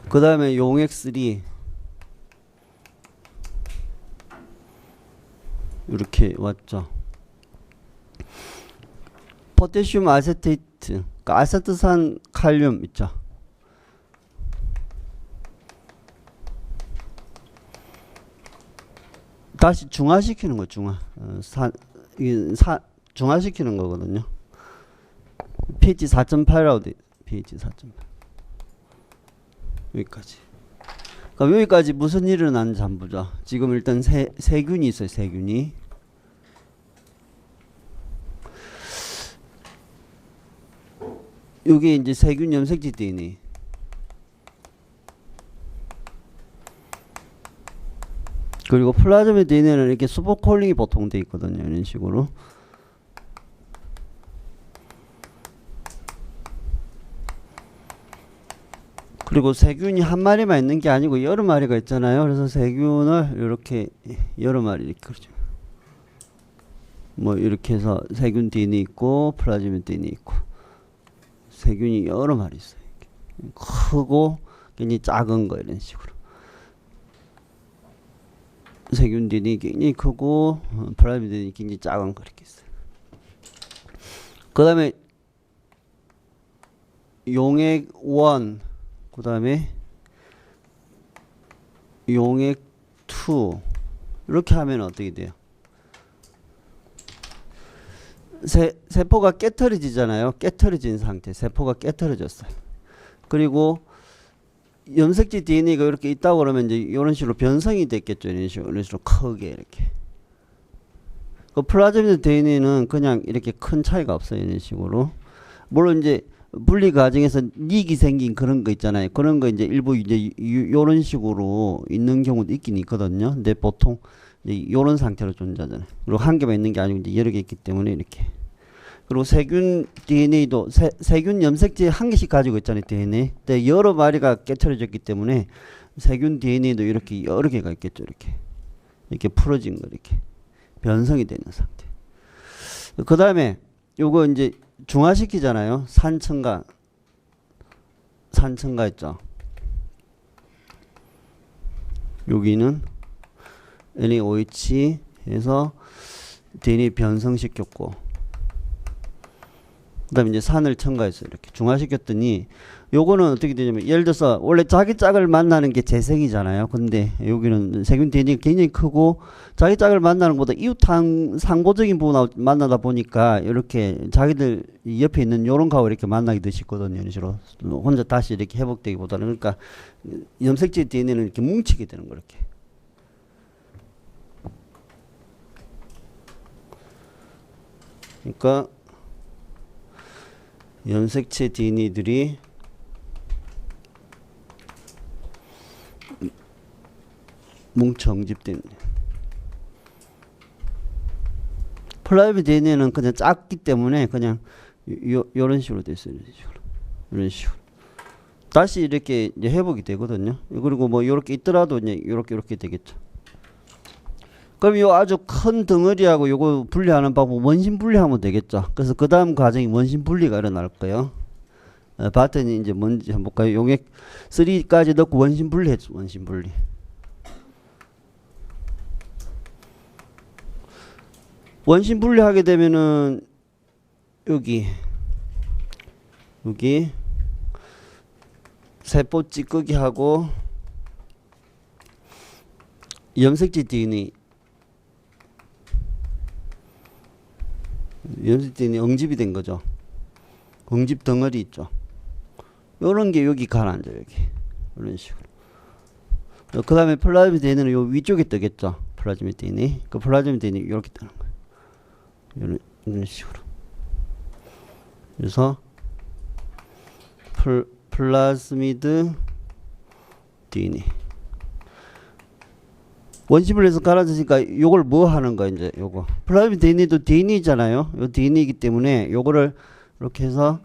그 다음에 용액3 이렇게 왔죠. 포타슘 아세테이트, 그러니까 아세트산 칼륨 있죠. 다시 중화시키는 거, 중화시키는 거거든요. pH 4.8라고 돼. pH 4.8. 여기까지. 그럼 여기까지 무슨 일이 일어나는지 한번 보자. 지금 일단 세균이 있어요. 세균이. 여기 이제 세균 염색지 DNA. 그리고 플라즈미 DNA는 이렇게 슈퍼콜링이 보통 돼 있거든요. 이런 식으로. 그리고 세균이 한 마리만 있는 게 아니고 여러 마리가 있잖아요. 그래서 세균을 이렇게 여러 마리 이렇게 그러죠. 뭐 이렇게 해서 세균 DNA 있고 플라즈미 DNA 있고 세균이 여러 마리 있어요. 크고 굉장히 작은 거 이런 식으로. 세균 DNA 굉장히 크고 플라즈미 DNA 굉장히 작은 거 이렇게 있어요. 그 다음에 용액 1 그 다음에 용액 2 이렇게 하면 어떻게 돼요? 세포가 깨트려지잖아요. 깨트려진 상태. 세포가 깨트려졌어요. 그리고 염색지 DNA가 이렇게 있다고 그러면 이제 이런 식으로 변성이 됐겠죠. 이런 식으로 크게 이렇게. 그 플라즈미드 DNA는 그냥 이렇게 큰 차이가 없어요. 이런 식으로. 물론 이제 분리 과정에서 닉이 생긴 그런 거 있잖아요. 그런 거 이제 일부 이제 요런 식으로 있는 경우도 있긴 있거든요. 근데 보통 이제 요런 상태로 존재하잖아요. 그리고 한 개만 있는 게 아니고 이제 여러 개 있기 때문에 이렇게. 그리고 세균 DNA도 세균 염색지 한 개씩 가지고 있잖아요. DNA. 근데 여러 마리가 깨트려졌기 때문에 세균 DNA도 이렇게 여러 개가 있겠죠. 이렇게 풀어진 거 이렇게 변성이 되는 상태. 그 다음에 요거 이제 중화시키잖아요. 산첨가 있죠. 여기는 NaOH 해서 DNA 변성시켰고, 그 다음에 이제 산을 첨가했어요. 이렇게 중화시켰더니 요거는 어떻게 되냐면, 예를 들어서 원래 자기 짝을 만나는 게 재생이잖아요. 근데 여기는 세균 DNA가 굉장히 크고 자기 짝을 만나는 것보다 이웃 상고적인 부분 만나다 보니까 이렇게 자기들 옆에 있는 요런 거하고 이렇게 만나기도 쉽거든요. 이런 식으로 혼자 다시 이렇게 회복되기보다는. 그러니까 염색체 DNA는 이렇게 뭉치게 되는 거 이렇게. 그러니까 염색체 DNA들이 뭉쳐 응집되는. 플라이브 DNA는 그냥 작기 때문에 그냥 요런 식으로 됐어요. 이런 식으로. 다시 이렇게 이제 회복이 되거든요. 그리고 뭐 요렇게 있더라도 이제 요렇게 되겠죠. 그럼 요 아주 큰 덩어리하고 요거 분리하는 방법 원심 분리하면 되겠죠. 그래서 그 다음 과정이 원심 분리가 일어날 거예요. 봤더니 이제 뭔지 한번 볼까요? 용액 3까지 넣고 원심 분리했죠. 원심 분리. 원심 분리하게 되면은 여기 세포 찌꺼기 하고 염색체 DNA 응집이 된 거죠. 응집 덩어리 있죠. 요런 게 여기 가라앉아 여기. 이런 식으로. 그 다음에 플라즈미 DNA는 요 위쪽에 뜨겠죠. 플라즈미 DNA. 그 플라즈미 DNA 이렇게 뜨는 거예요. 이런 식으로. 그래서 플라스미드 DNA. 원심을 해서 갈아지니까 요걸 뭐 하는 거야 이제 요거. 플라즈미 DNA도 DNA잖아요. 요 DNA이기 때문에 요거를 이렇게 해서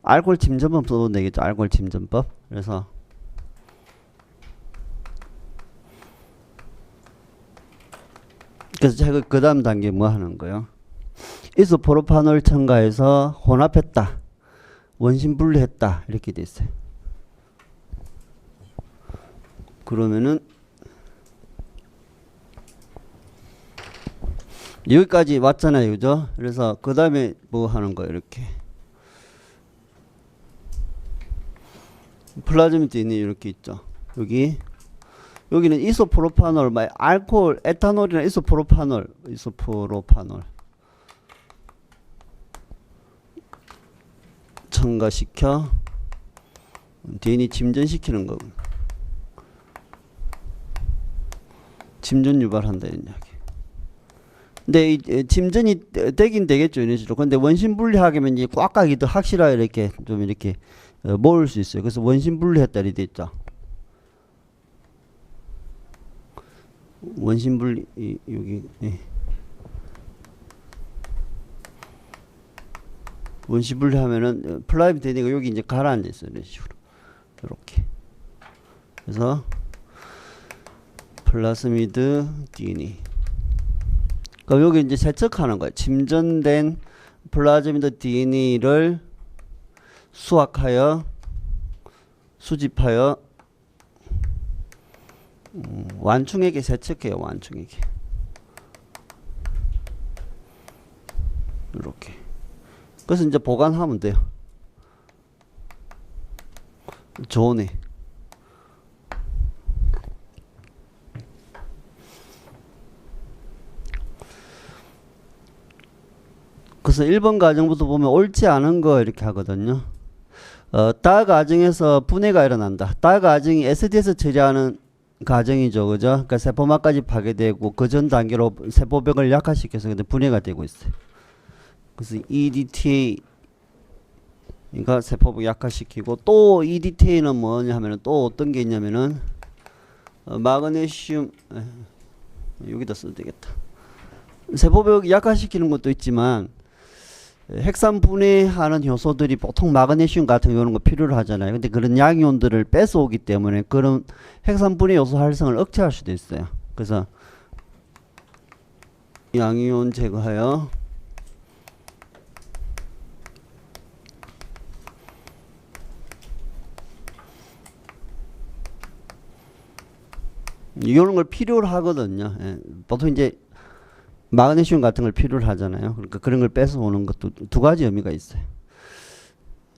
알코올 침전법 써도 되겠죠. 알코올 침전법. 그래서 제가 그 다음 단계 뭐 하는 거예요? 이소프로파놀 첨가해서 혼합했다. 원심 분리했다. 이렇게 돼 있어요. 그러면은 여기까지 왔잖아요. 그죠? 그래서 그 다음에 뭐 하는 거예요. 이렇게. 플라즈미 DNA 이렇게 있죠. 여기는 이소프로파놀, 알코올, 에탄올이나 이소프로파놀. 첨가시켜 DNA 침전시키는 거. 침전 유발한다 이런 이야기. 근데 이 침전이 되긴 되겠죠 이런 식으로. 근데 원심 분리하게면 이제 꽉 가기 더 확실하게 이렇게 좀 이렇게 모을 수 있어요. 그래서 원심 분리했다 이렇게 돼 있죠. 원심 분리 여기 원심 분리하면은 플라이브 DNA가 여기 이제 가라앉아 있어요. 이런 식으로. 이렇게. 그래서 플라스미드 DNA. 그럼 여기 이제 세척하는 거예요. 침전된 플라즈미드 DNA를 수확하여 수집하여 완충액에 세척해요. 완충액에. 이렇게. 그래서 이제 보관하면 돼요. 좋네. 그래서 1번 과정부터 보면 옳지 않은 거 이렇게 하거든요. 다 과정에서 분해가 일어난다. 다 과정이 SDS 처리하는 과정이죠. 그죠? 그러니까 세포막까지 파괴되고 그 전 단계로 세포벽을 약화시켜서 분해가 되고 있어요. 그래서 EDTA 그러니까 세포벽 약화시키고 또 EDTA는 뭐냐 하면은 또 어떤 게 있냐면은 마그네슘 여기다 써도 되겠다. 세포벽 약화시키는 것도 있지만 핵산 분해하는 효소들이 보통 마그네슘 같은 이런 거 필요로 하잖아요. 근데 그런 양이온들을 뺏어오기 때문에 그런 핵산 분해 요소 활성을 억제할 수도 있어요. 그래서 양이온 제거하여 이런 걸 필요로 하거든요. 예. 보통 이제 마그네슘 같은 걸 필요로 하잖아요. 그러니까 그런 걸 뺏어 오는 것도 두 가지 의미가 있어요.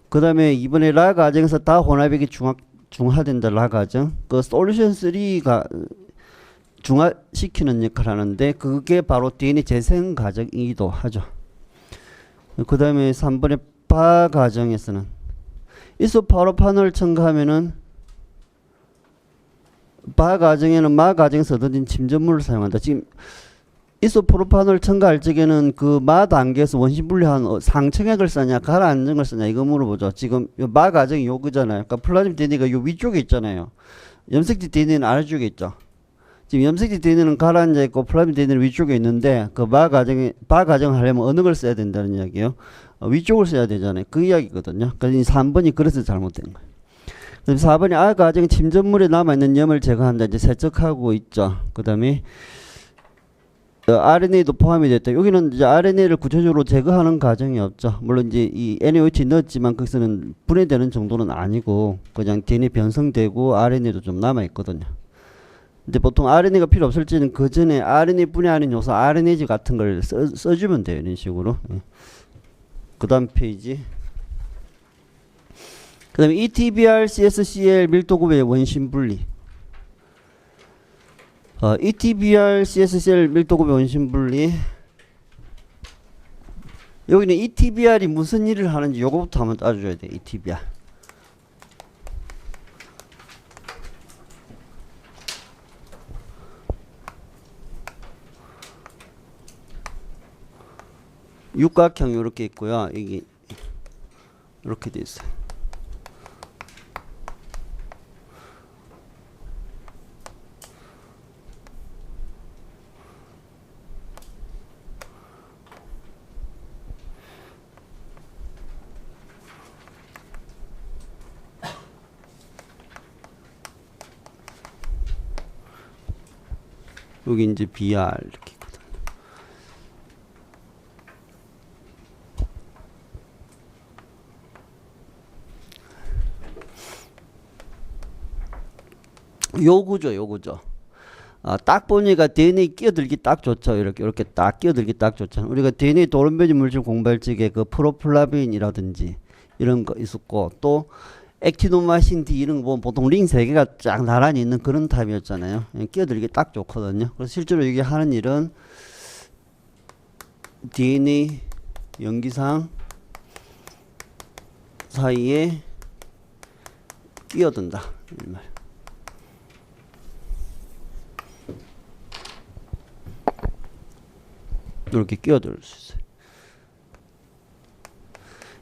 그 다음에 이번에 라 과정에서 다 혼합액이 중화된다. 라 과정. 그 솔루션 3가 중화시키는 역할을 하는데 그게 바로 DNA 재생 과정이기도 하죠. 그 다음에 3번의 바 과정에서는 이소파로판을 첨가하면은 바 과정에는 마 과정에서 얻어진 침전물을 사용한다. 지금 이소프로판을 첨가할 적에는 그 마 단계에서 원심 분리한 상층액을 쓰냐 가라앉은 걸 쓰냐 이거 물어보죠. 지금 마 과정이 요거잖아요. 그러니까 플라즈마 DNA가 요 위쪽에 있잖아요. 염색지 DNA는 아래쪽에 있죠. 지금 염색지 DNA는 가라앉아 있고 플라즈마 DNA는 위쪽에 있는데 그 바 과정을 하려면 어느 걸 써야 된다는 이야기예요. 위쪽을 써야 되잖아요. 그 이야기거든요. 그래서 3번이 그래서 잘못된 거예요. 그다음에 4번이 아 과정 침전물에 남아있는 염을 제거한다. 이제 세척하고 있죠. 그 다음에 RNA도 포함이 됐다. 여기는 이제 RNA를 구체적으로 제거하는 과정이 없죠. 물론 이제 이 NaOH 넣었지만 거기서는 분해되는 정도는 아니고 그냥 DNA 변성되고 RNA도 좀 남아 있거든요. 근데 보통 RNA가 필요 없을 때는 그 전에 RNA 분해하는 요소 RNase 같은 걸 써주면 돼요. 이런 식으로. 그 다음 페이지. 그 다음에 ETBR, CSCL 밀도급의 원심 분리. ETBR, CSCL 밀도급의 원심 분리. 여기는 ETBR이 무슨 일을 하는지 요거부터 한번 따져줘야 돼. ETBR. 육각형 이렇게 있고요. 이게 이렇게 돼 있어요. 여기 이제 BR 이렇게 있거든요. 요구죠. 딱 보니까 DNA 끼어들기 딱 좋죠. 이렇게 딱 끼어들기 딱 좋죠. 우리가 DNA 돌연변이 물질 공부할 적에 그 프로플라빈이라든지 이런 거 있었고 또 액티노마신 D 이런 거 보면 보통 링 3개가 쫙 나란히 있는 그런 타입이었잖아요. 끼어들기 딱 좋거든요. 그래서 실제로 이게 하는 일은 DNA 염기상 사이에 끼어든다. 이 말. 이렇게 끼어들 수 있어요.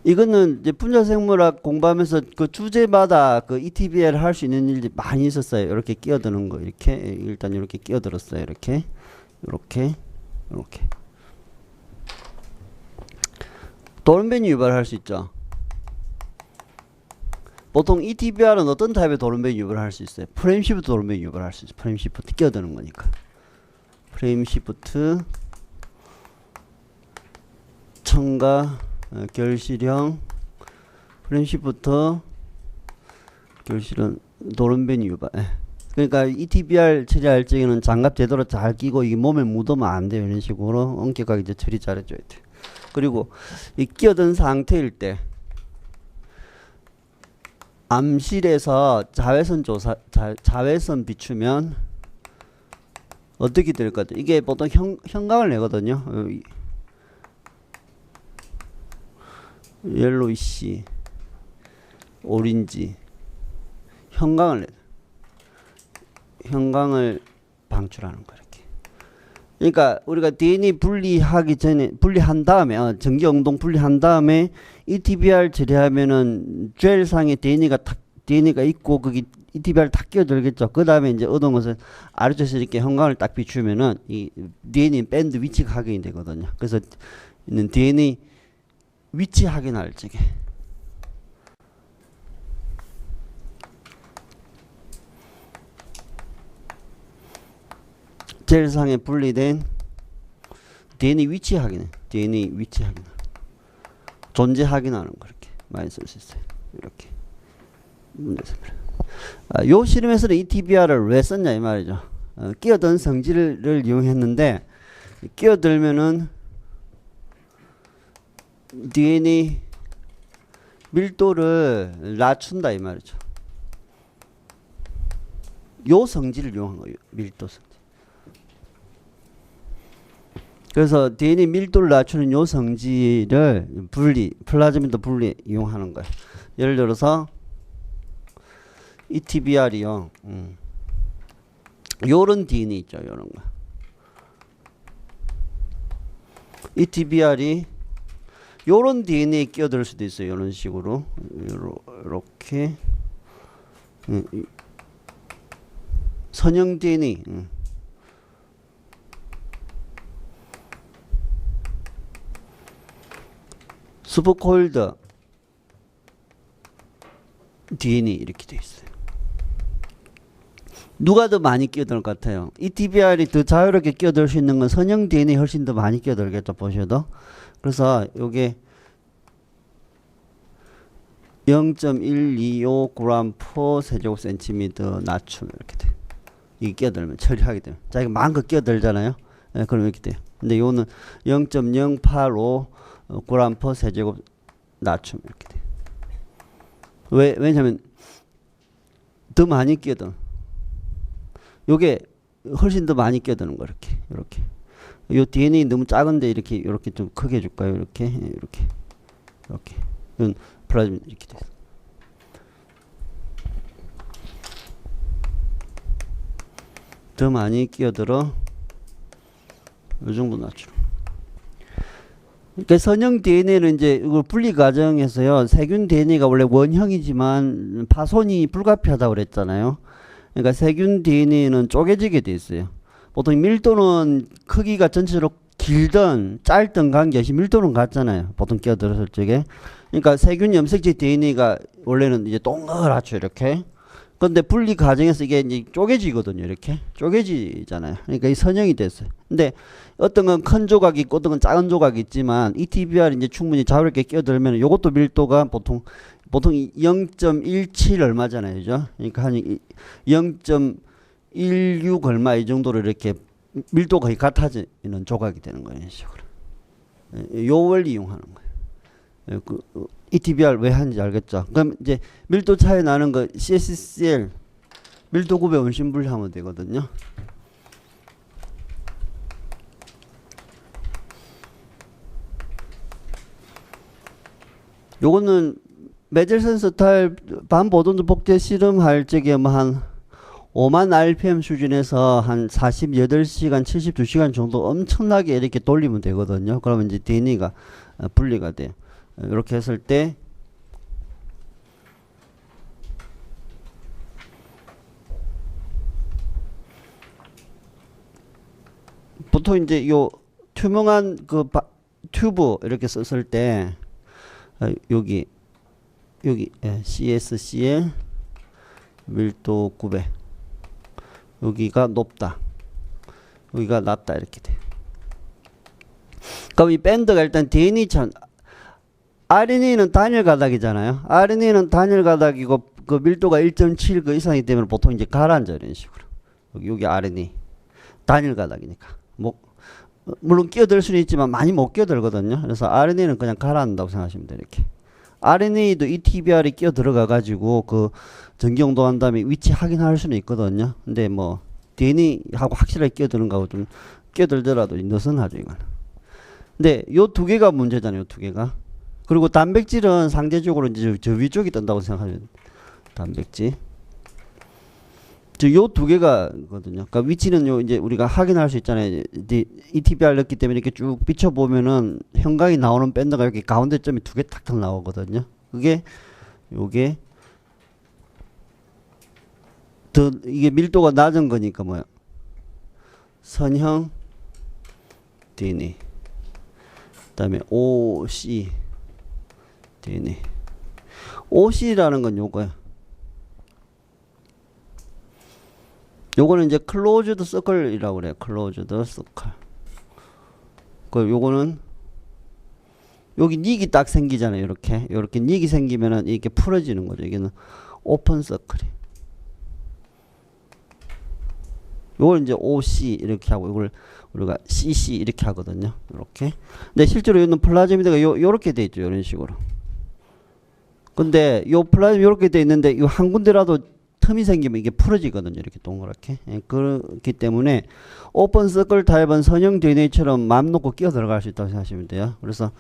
이거는 이제 분자생물학 공부하면서 그 주제마다 그 ETBL 할 수 있는 일이 많이 있었어요. 이렇게 끼어드는 거 이렇게 일단 이렇게 끼어들었어요. 이렇게 돌연변이 유발할 수 있죠. 보통 ETBR은 어떤 타입의 돌연변이 유발할 수 있어요? 프레임 시프트 돌연변이 유발할 수 있어요. 프레임 시프트 끼어드는 거니까. 프레임 시프트 첨가 결실형 프레임 시프트 결실은 돌연변이 유발. 그러니까 ETBR 처리할 적에는 장갑 제대로 잘 끼고 이게 몸에 묻으면 안 돼요. 이런 식으로 엄격하게 이제 처리 잘해줘야 돼. 그리고 이 끼어든 상태일 때 암실에서 자외선 비추면 어떻게 될 것 같아요? 이게 보통 형광을 내거든요. 옐로이시, 오렌지, 형광을 방출하는 거 이렇게. 그러니까 우리가 DNA 분리한 다음에 전기영동 분리한 다음에 ETBR 처리하면은 젤상에 DNA가 있고 거기 ETBR 다 끼어들겠죠. 그 다음에 이제 얻은 것은 아래쪽에서 이렇게 형광을 딱 비추면은 이 DNA 밴드 위치 확인이 되거든요. 그래서 있는 DNA 위치 확인할 적에 젤상에 분리된 DNA 위치 확인해. DNA 위치 확인. 존재 확인하는 거 이렇게 많이 쓸 수 있어요. 이렇게. 요 실험에서는 ETBR을 왜 썼냐 이 말이죠. 끼어든 성질을 이용했는데 끼어들면은 DNA 밀도를 낮춘다 이 말이죠. 요 성질을 이용한 거예요. 밀도 성질. 그래서 DNA 밀도를 낮추는 요 성질을 플라즈미드 분리 이용하는 거예요. 예를 들어서 ETBR이요. 요런 DNA 있죠. 요런 거. ETBR이 요런 DNA에 끼어들 수도 있어요. 요런 식으로. 요렇게. 선형 DNA. 슈퍼콜드 DNA 이렇게 돼 있어요. 누가 더 많이 끼어들 것 같아요? ETBR이 더 자유롭게 끼어들 수 있는 건 선형 DNA 훨씬 더 많이 끼어들겠죠. 보셔도. 그래서 요게 0.125g/cm 세제곱센티미터 낮춤 이렇게 돼. 이게 끼어들면 처리하게 되면 자기가 마음껏 끼어들잖아요. 네, 그럼 이렇게 돼요. 근데 요는 0.085g/cm 세제곱 낮춤 이렇게 돼. 왜냐면 더 많이 끼어들. 요게 훨씬 더 많이 끼어드는 거 이렇게. 요 DNA 너무 작은데 이렇게 좀 크게 해줄까요? 이렇게. 이건 플라즈마 이렇게 돼. 더 많이 끼어들어. 요 정도 낮추. 그러니까 선형 DNA는 이제 이거 분리 과정에서요. 세균 DNA가 원래 원형이지만 파손이 불가피하다고 그랬잖아요. 그러니까 세균 DNA는 쪼개지게 돼 있어요. 보통 밀도는 크기가 전체적으로 길든 짧든 관계없이 밀도는 같잖아요. 보통 끼어들었을 적에. 그러니까 세균 염색체 DNA가 원래는 이제 동그랗죠. 이렇게. 근데 분리 과정에서 이게 이제 쪼개지거든요. 이렇게. 쪼개지잖아요. 그러니까 이 선형이 됐어요. 근데 어떤 건 큰 조각이 있고 어떤 건 작은 조각이 있지만 ETBR이 이제 충분히 자유롭게 끼어들면 이것도 밀도가 보통 0.17 얼마잖아요. 그죠? 그러니까 한 0.16 얼마 이 정도로 이렇게 밀도가 거의 같아지는 조각이 되는 거예요. 이런 식으로. 요 원리 이용하는 거예요. 그 ETBR 왜 하는지 알겠죠? 그럼 이제 밀도 차이 나는 거 CSCL 밀도 곱의 원심 분리하면 되거든요. 요거는 메젤센스탈 반보존 복제 실험할 적에 뭐 한 5만 RPM 수준에서 한 48시간, 72시간 정도 엄청나게 이렇게 돌리면 되거든요. 그러면 이제 DNA가 분리가 돼요. 이렇게 했을 때 보통 이제 요 투명한 그 튜브 이렇게 썼을 때 여기 CSCL 밀도 900 여기가 높다 여기가 낮다 이렇게 돼. 그럼 이 밴드가 일단 DNA처럼 RNA는 단일 가닥이잖아요. RNA는 단일 가닥이고 그 밀도가 1.7 그 이상이기 때문에 보통 이제 가라앉아 이런 식으로. 여기 RNA 단일 가닥이니까 뭐 물론 끼어들 수는 있지만 많이 못 끼어들거든요. 그래서 RNA는 그냥 가라앉는다고 생각하시면 돼요. 이렇게. RNA도 ETBR이 끼어 들어가 가지고 그 전기용도 한 다음에 위치 확인할 수는 있거든요. 근데 뭐 DNA하고 확실하게 끼어드는 거하고 좀 끼어들더라도 느슨하죠 이건. 근데 요 두 개가 문제잖아요. 요 두 개가. 그리고 단백질은 상대적으로 이제 저 위쪽이 뜬다고 생각하면 단백질. 요 두 개가거든요. 그러니까 위치는 요 이제 우리가 확인할 수 있잖아요. ETBR 넣기 때문에 이렇게 쭉 비춰보면은 형광이 나오는 밴드가 이렇게 가운데 점이 두 개 탁탁 나오거든요. 그게 요게 더 이게 밀도가 낮은 거니까 뭐야? 선형 DNA. 그다음에 OC DNA. OC라는 건 요거야. 요거는 이제 클로즈드 서클이라고 그래요. 클로즈드 서클. 그 요거는 여기 닉이 딱 생기잖아요. 이렇게 닉이 생기면은 이렇게 풀어지는 거죠. 여기는 오픈 서클이. 요걸 이제 OC 이렇게 하고 이걸 우리가 CC 이렇게 하거든요. 이렇게. 근데 실제로 이는 플라즈미드가 요렇게 돼 있죠. 이런 식으로. 근데 요 플라즈미드 요렇게 돼 있는데 이 한 군데라도 틈이 생기면 이게 풀어지거든요. 이렇게 동그랗게. 예, 그렇기 때문에 오픈 서클 타입은 선형 DNA처럼 맘 놓고 끼어 들어갈 수 있다고 생각하시면 돼요. 그래서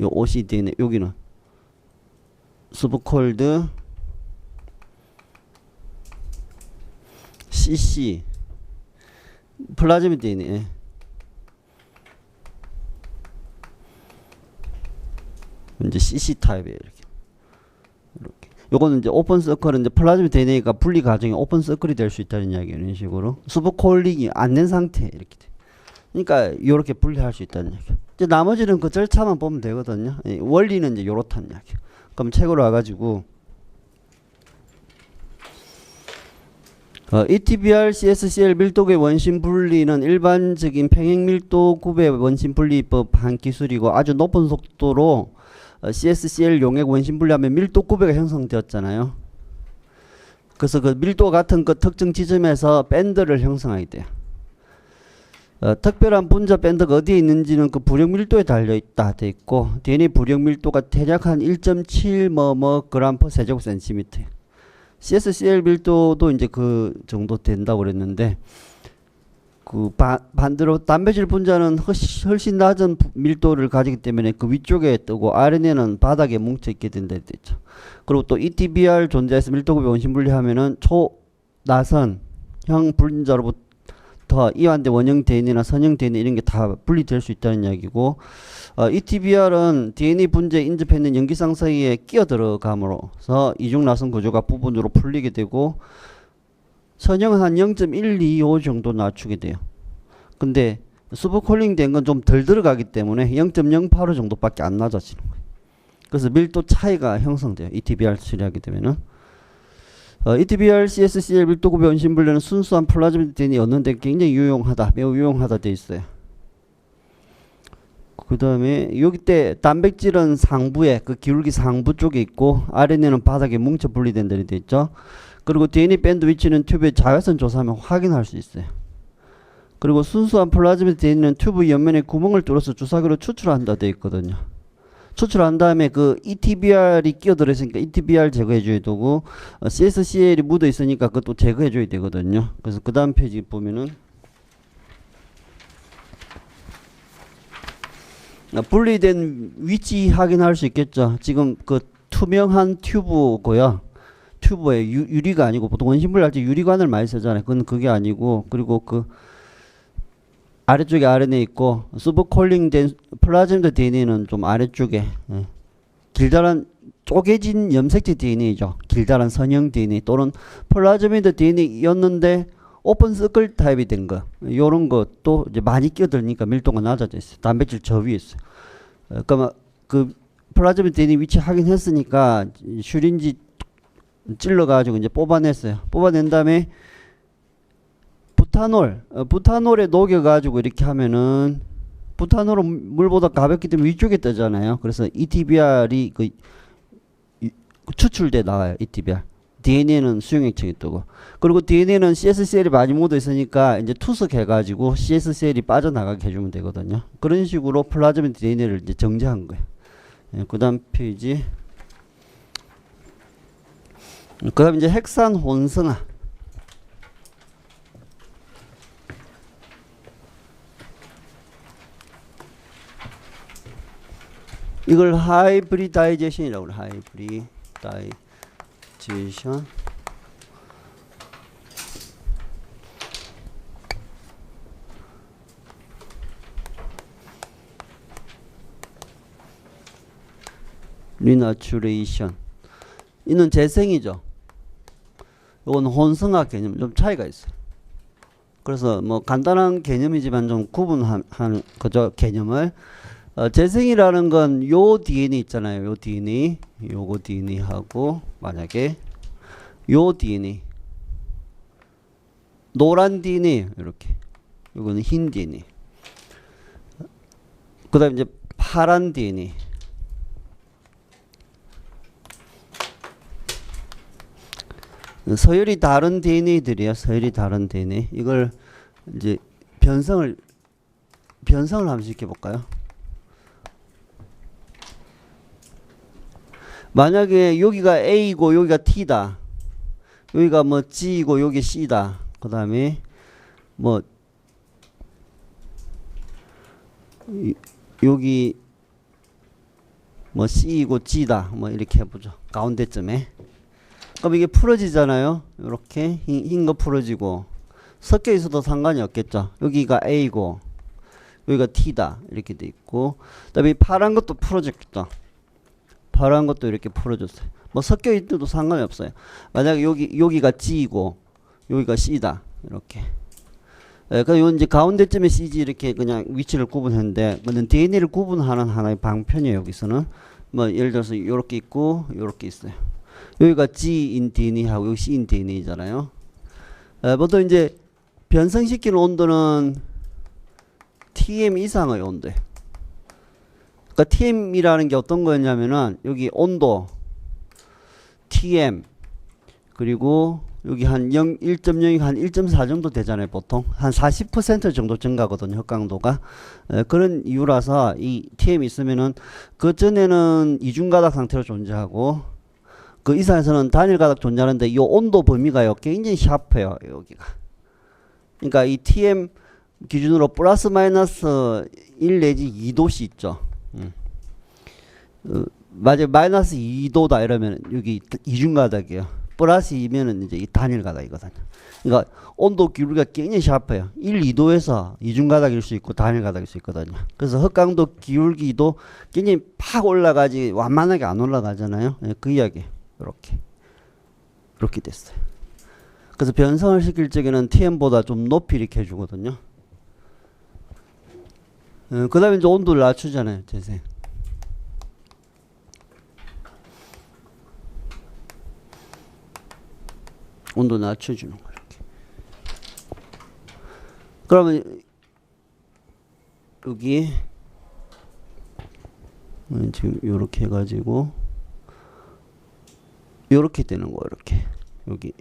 요 OC DNA 여기는 스브콜드 CC 플라즈미드 DNA 이제 CC 타입이에요. 이렇게. 요거는 이제 오픈 서클은 이제 플라즈미드 DNA가 분리 과정이 오픈 서클이 될 수 있다는 이야기예요. 이런 식으로 스브콜링이 안 된 상태 이렇게 돼. 그러니까 요렇게 분리할 수 있다는 이야기. 이제 나머지는 그 절차만 보면 되거든요. 원리는 이제 요렇다는 이야기. 그럼 책으로 와가지고 ETBR, CSCL 밀도의 원심 분리는 일반적인 평행 밀도 굽의 원심 분리법 한 기술이고 아주 높은 속도로 CSCL 용액 원심 분리하면 밀도 구배가 형성되었잖아요. 그래서 그 밀도 같은 그 특정 지점에서 밴드를 형성하게 돼요. 특별한 분자 밴드가 어디에 있는지는 그 부력 밀도에 달려 있다 돼 있고 DNA 부력 밀도가 대략 한 1.7 g per 세제곱센티미터. CSCL 밀도도 이제 그 정도 된다고 그랬는데 그 반대로 단백질 분자는 훨씬 낮은 밀도를 가지기 때문에 그 위쪽에 뜨고 RNA는 바닥에 뭉쳐 있게 된다 했죠. 그리고 또 ETBR 존재해서 밀도급이 원심 분리하면은 초나선형 분자로부터 이완된 원형 DNA나 선형 DNA 이런 게 다 분리될 수 있다는 이야기고 ETBR은 DNA 분자에 인접해 있는 염기상 사이에 끼어 들어감으로써 이중 나선 구조가 부분으로 풀리게 되고 선형은 한 0.125 정도 낮추게 돼요. 근데 스브콜링 된 건 좀 덜 들어가기 때문에 0.085 정도밖에 안 낮아지는 거예요. 그래서 밀도 차이가 형성돼요. ETBR 처리하게 되면은. ETBR, CSCL 밀도급의 원심 분리는 순수한 플라즈미드 DNA 얻는데 굉장히 유용하다. 매우 유용하다 돼 있어요. 그 다음에 여기 때 단백질은 상부에 그 기울기 상부 쪽에 있고 RNA는 바닥에 뭉쳐 분리된 데로 돼 있죠. 그리고 DNA 밴드 위치는 튜브의 자외선 조사하면 확인할 수 있어요. 그리고 순수한 플라즈미드 DNA는 튜브 옆면에 구멍을 뚫어서 주사기로 추출한다 돼 있거든요. 추출한 다음에 그 ETBR이 끼어들어 있으니까 ETBR 제거해 줘야 되고 CSCL이 묻어 있으니까 그것도 제거해 줘야 되거든요. 그래서 그 다음 페이지 보면은 분리된 위치 확인할 수 있겠죠. 지금 그 투명한 튜브고요. 튜브에 유리가 아니고 보통 원심분리할 때 유리관을 많이 쓰잖아요. 그건 그게 아니고 그리고 그 아래쪽에 RNA 있고 스브콜링 된 플라즈미드 DNA는 좀 아래쪽에 길다란 쪼개진 염색체 DNA죠. 길다란 선형 DNA 또는 플라즈미드 DNA였는데 오픈 서클 타입이 된 거. 요런 것도 이제 많이 끼어들니까 밀도가 낮아져 있어요. 단백질 저 위에 있어요. 그러면 그 플라즈미드 DNA 위치 확인했으니까 슈린지 찔러가지고 이제 뽑아냈어요. 뽑아낸 다음에 부타놀에 녹여가지고 이렇게 하면은 부타놀은 물보다 가볍기 때문에 위쪽에 뜨잖아요. 그래서 ETBR이 그 추출돼 나와요. ETBR. DNA는 수용액층이 뜨고. 그리고 DNA는 CSCL이 많이 묻어 있으니까 이제 투석해가지고 CSCL이 빠져나가게 해주면 되거든요. 그런 식으로 플라즈미드 DNA를 이제 정제한 거예요. 그 다음 페이지. 그 다음 이제 핵산 혼성화. 이걸 하이브리다이제이션이라고 그래요. 하이브리다이제이션. 리나츄레이션. 이는 재생이죠. 이건 혼성학 개념 좀 차이가 있어요. 그래서 뭐 간단한 개념이지만 좀 구분하는 거죠. 개념을. 재생이라는 건 요 DNA 있잖아요. 요 DNA, 요거 DNA하고 만약에 요 DNA, 노란 DNA 이렇게, 요거는 흰 DNA. 그다음 이제 파란 DNA. 서열이 다른 DNA들이에요. 서열이 다른 DNA. 이걸 이제 변성을 한번 시켜볼까요? 만약에 여기가 A고 여기가 T다. 여기가 뭐 G이고 여기 C다. 그 다음에 뭐 여기 뭐 C이고 G다. 뭐 이렇게 해보죠. 가운데쯤에. 그럼 이게 풀어지잖아요. 이렇게 흰 거 풀어지고 섞여 있어도 상관이 없겠죠. 여기가 A고 여기가 T다. 이렇게 돼 있고 그다음에 파란 것도 풀어졌겠죠. 파란 것도 이렇게 풀어줬어요. 뭐 섞여 있어도 상관이 없어요. 만약에 여기가 G이고 여기가 C다. 이렇게. 그러니까 이제 가운데쯤에 C지 이렇게 그냥 위치를 구분했는데, 근데 DNA를 구분하는 하나의 방편이에요. 여기서는 뭐 예를 들어서 이렇게 있고 이렇게 있어요. 여기가 G인 DNA하고 여기 C인 DNA잖아요. 보통 이제 변성시키는 온도는 TM 이상의 온도예요. 그러니까 TM이라는 게 어떤 거였냐면은 여기 온도 TM 그리고 여기 한 1.0이 한 1.4 정도 되잖아요. 보통 한 40% 정도 증가거든요. 흑강도가. 그런 이유라서 이 TM이 있으면은 그 전에는 이중가닥 상태로 존재하고 그 이상에서는 단일가닥 존재하는데 이 온도 범위가요 굉장히 샤프해요. 여기가. 그러니까 이 TM 기준으로 플러스 마이너스 1 내지 2도씨 있죠. 맞아요. 마이너스 2도다 이러면 여기 이중가닥이에요. 플러스 2면은 이제 이 단일가닥이거든요. 그러니까 온도 기울기가 굉장히 샤프해요. 1, 2도에서 이중가닥일 수 있고 단일가닥일 수 있거든요. 그래서 흑강도 기울기도 굉장히 팍 올라가지 완만하게 안 올라가잖아요. 그 이야기. 이렇게 됐어요. 그래서 변성을 시킬 적에는 TM보다 좀 높이 이렇게 해주거든요. 그 다음에 이제 온도를 낮추잖아요. 재생. 온도 낮춰주는 거 이렇게. 그러면 여기 지금 요렇게 해가지고 요렇게 되는 거 이렇게 여기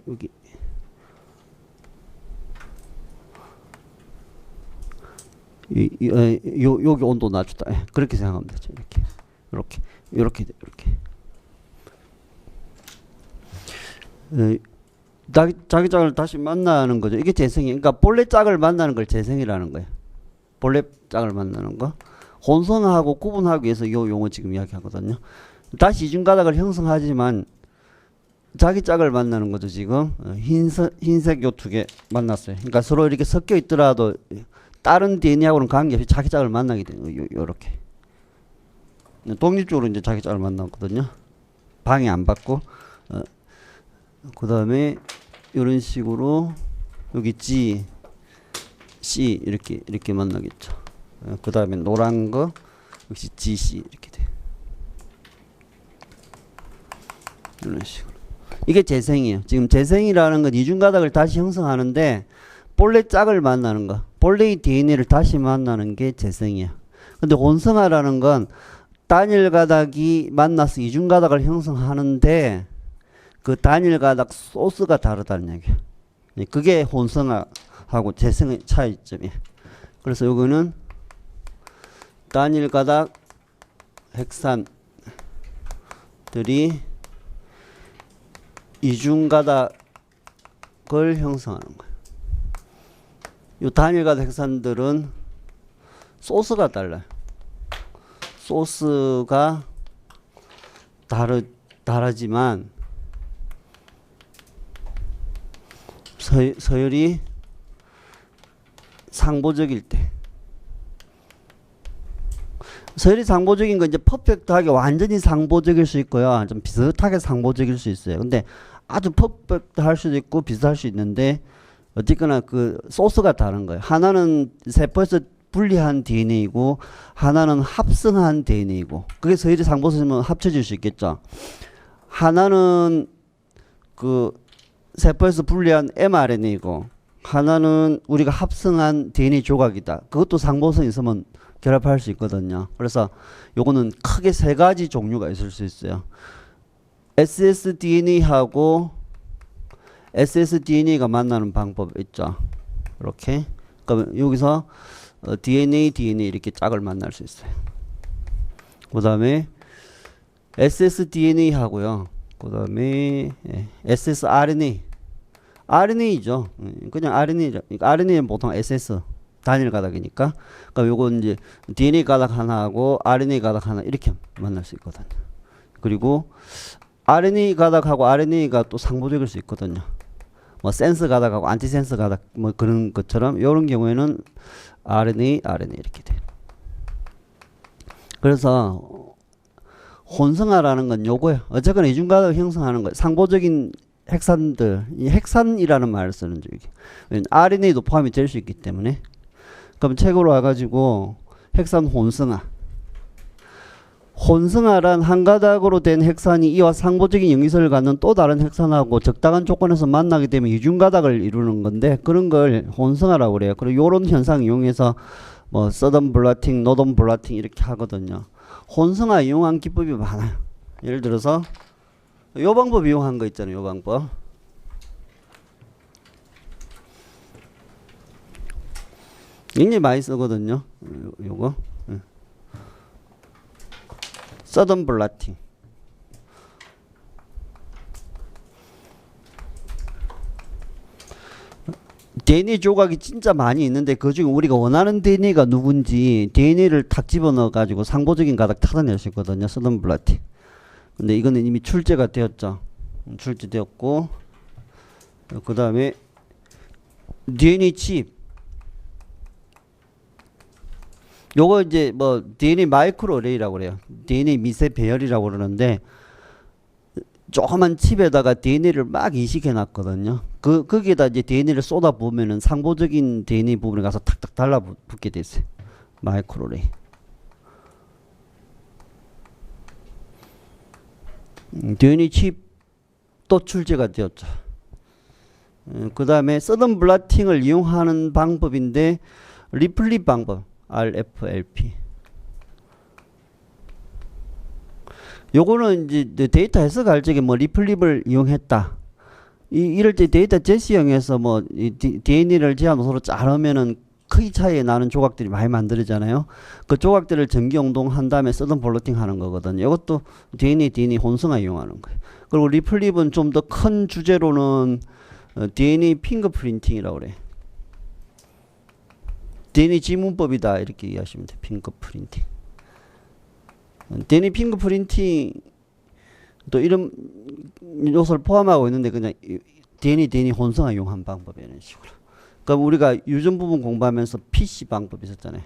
여기 온도 낮췄다. 그렇게 생각하면 되죠. 이렇게 자기 짝을 다시 만나는 거죠. 이게 재생이에요. 그러니까 본래 짝을 만나는 걸 재생이라는 거예요. 본래 짝을 만나는 거. 혼성하고 구분하기 위해서 요 용어 지금 이야기하거든요. 다시 이중가닥을 형성하지만 자기 짝을 만나는 거죠. 지금 흰색 요 두 개 만났어요. 그러니까 서로 이렇게 섞여 있더라도 다른 DNA하고는 관계없이 자기 짝을 만나게 되는 거예요. 요렇게 독립적으로 이제 자기 짝을 만났거든요. 방해 안 받고. 그 다음에 이런 식으로 여기 G, C 이렇게 만나겠죠. 그 다음에 노란 거 역시 G, C 이렇게 돼. 이런 식으로. 이게 재생이에요. 지금 재생이라는 건 이중가닥을 다시 형성하는데 본래 짝을 만나는 거, 본래의 DNA를 다시 만나는 게 재생이에요. 근데 혼성화라는 건 단일 가닥이 만나서 이중가닥을 형성하는데 그 단일 가닥 소스가 다르다는 얘기예요. 그게 혼성화하고 재생의 차이점이에요. 그래서 요거는 단일 가닥 핵산들이 이중 가닥을 형성하는 거예요. 요 단일 가닥 핵산들은 소스가 달라요. 소스가 다르지만 서열이 상보적일 때, 서열이 상보적인 건 이제 퍼펙트하게 완전히 상보적일 수 있고요. 좀 비슷하게 상보적일 수 있어요. 근데 아주 퍼펙트 할 수도 있고 비슷할 수 있는데 어쨌거나 그 소스가 다른 거예요. 하나는 세포에서 분리한 DNA이고 하나는 합성한 DNA이고, 그게 서열이 상보적이면 합쳐질 수 있겠죠. 하나는 그 세포에서 분리한 mRNA이고 하나는 우리가 합성한 DNA 조각이다. 그것도 상보성이 있으면 결합할 수 있거든요. 그래서 요거는 크게 세 가지 종류가 있을 수 있어요. ssDNA하고 ssDNA가 만나는 방법 있죠. 이렇게. 그러니까 여기서 DNA 이렇게 짝을 만날 수 있어요. 그 다음에 ssDNA 하고요. 그 다음에 ssRNA죠. 그냥 RNA는 보통 SS 단일 가닥이니까. 그러니까 요건 이제 DNA 가닥 하나하고 RNA 가닥 하나 이렇게 만날 수 있거든요. 그리고 RNA 가닥하고 RNA가 또 상보적일 수 있거든요. 뭐 센스 가닥하고 안티센스 가닥 뭐 그런 것처럼 이런 경우에는 RNA 이렇게 돼요. 그래서 혼성화라는 건 요거예요. 어쨌거나 이중가닥을 형성하는 거예요. 상보적인 핵산들, 이 핵산이라는 말을 쓰는 쪽이에요. RNA도 포함이 될 수 있기 때문에. 그럼 책으로 와가지고 핵산 혼성화란 한 가닥으로 된 핵산이 이와 상보적인 영위성을 갖는 또 다른 핵산하고 적당한 조건에서 만나게 되면 이중가닥을 이루는 건데 그런 걸 혼성화라고 그래요. 그리고 이런 현상 이용해서 뭐 서던 블라팅, 노던 블라팅 이렇게 하거든요. 혼성화 이용한 기법이 많아요. 예를 들어서 요 방법 이용한 거 있잖아요. 요 방법. 굉장히 많이 쓰거든요. 요거. 서던 블라팅. DNA 조각이 진짜 많이 있는데 그중에 우리가 원하는 DNA가 누군지 DNA를 탁 집어넣어 가지고 상보적인 가닥 찾아낼 수 있거든요. 서던 블라팅. 근데 이거는 이미 출제가 되었죠. 출제되었고 그 다음에 DNA 칩. 요거 이제 뭐 DNA 마이크로 어레이라고 그래요. DNA 미세 배열이라고 그러는데 조그만 칩에다가 DNA를 막 이식해 놨거든요. 거기에다 이제 DNA를 쏟아 부으면은 상보적인 DNA 부분에 가서 탁탁 달라붙게 돼 있어요. 마이크로 어레이. DNA 칩도 출제가 되었죠. 그 다음에 서던 블라팅을 이용하는 방법인데 리플립 방법. RFLP. 요거는 이제 데이터 해석할 적에 뭐 리플립을 이용했다. 이럴 때 데이터 제시형에서 뭐 DNA를 제한호소로 자르면은 크기 차이에 나는 조각들이 많이 만들어지잖아요. 그 조각들을 전기용동한 다음에 서던 블러팅 하는 거거든요. 이것도 DNA 혼성화 이용하는 거예요. 그리고 리플립은 좀 더 큰 주제로는 DNA 핑거프린팅이라고 그래요. DNA 지문법이다 이렇게 이해하시면 돼요. 핑거프린팅. DNA 핑거프린팅 또 이런 요소를 포함하고 있는데 그냥 DNA 혼성화 이용한 방법 이런 식으로. 그럼 우리가 유전 부분 공부하면서 PC 방법 있었잖아요.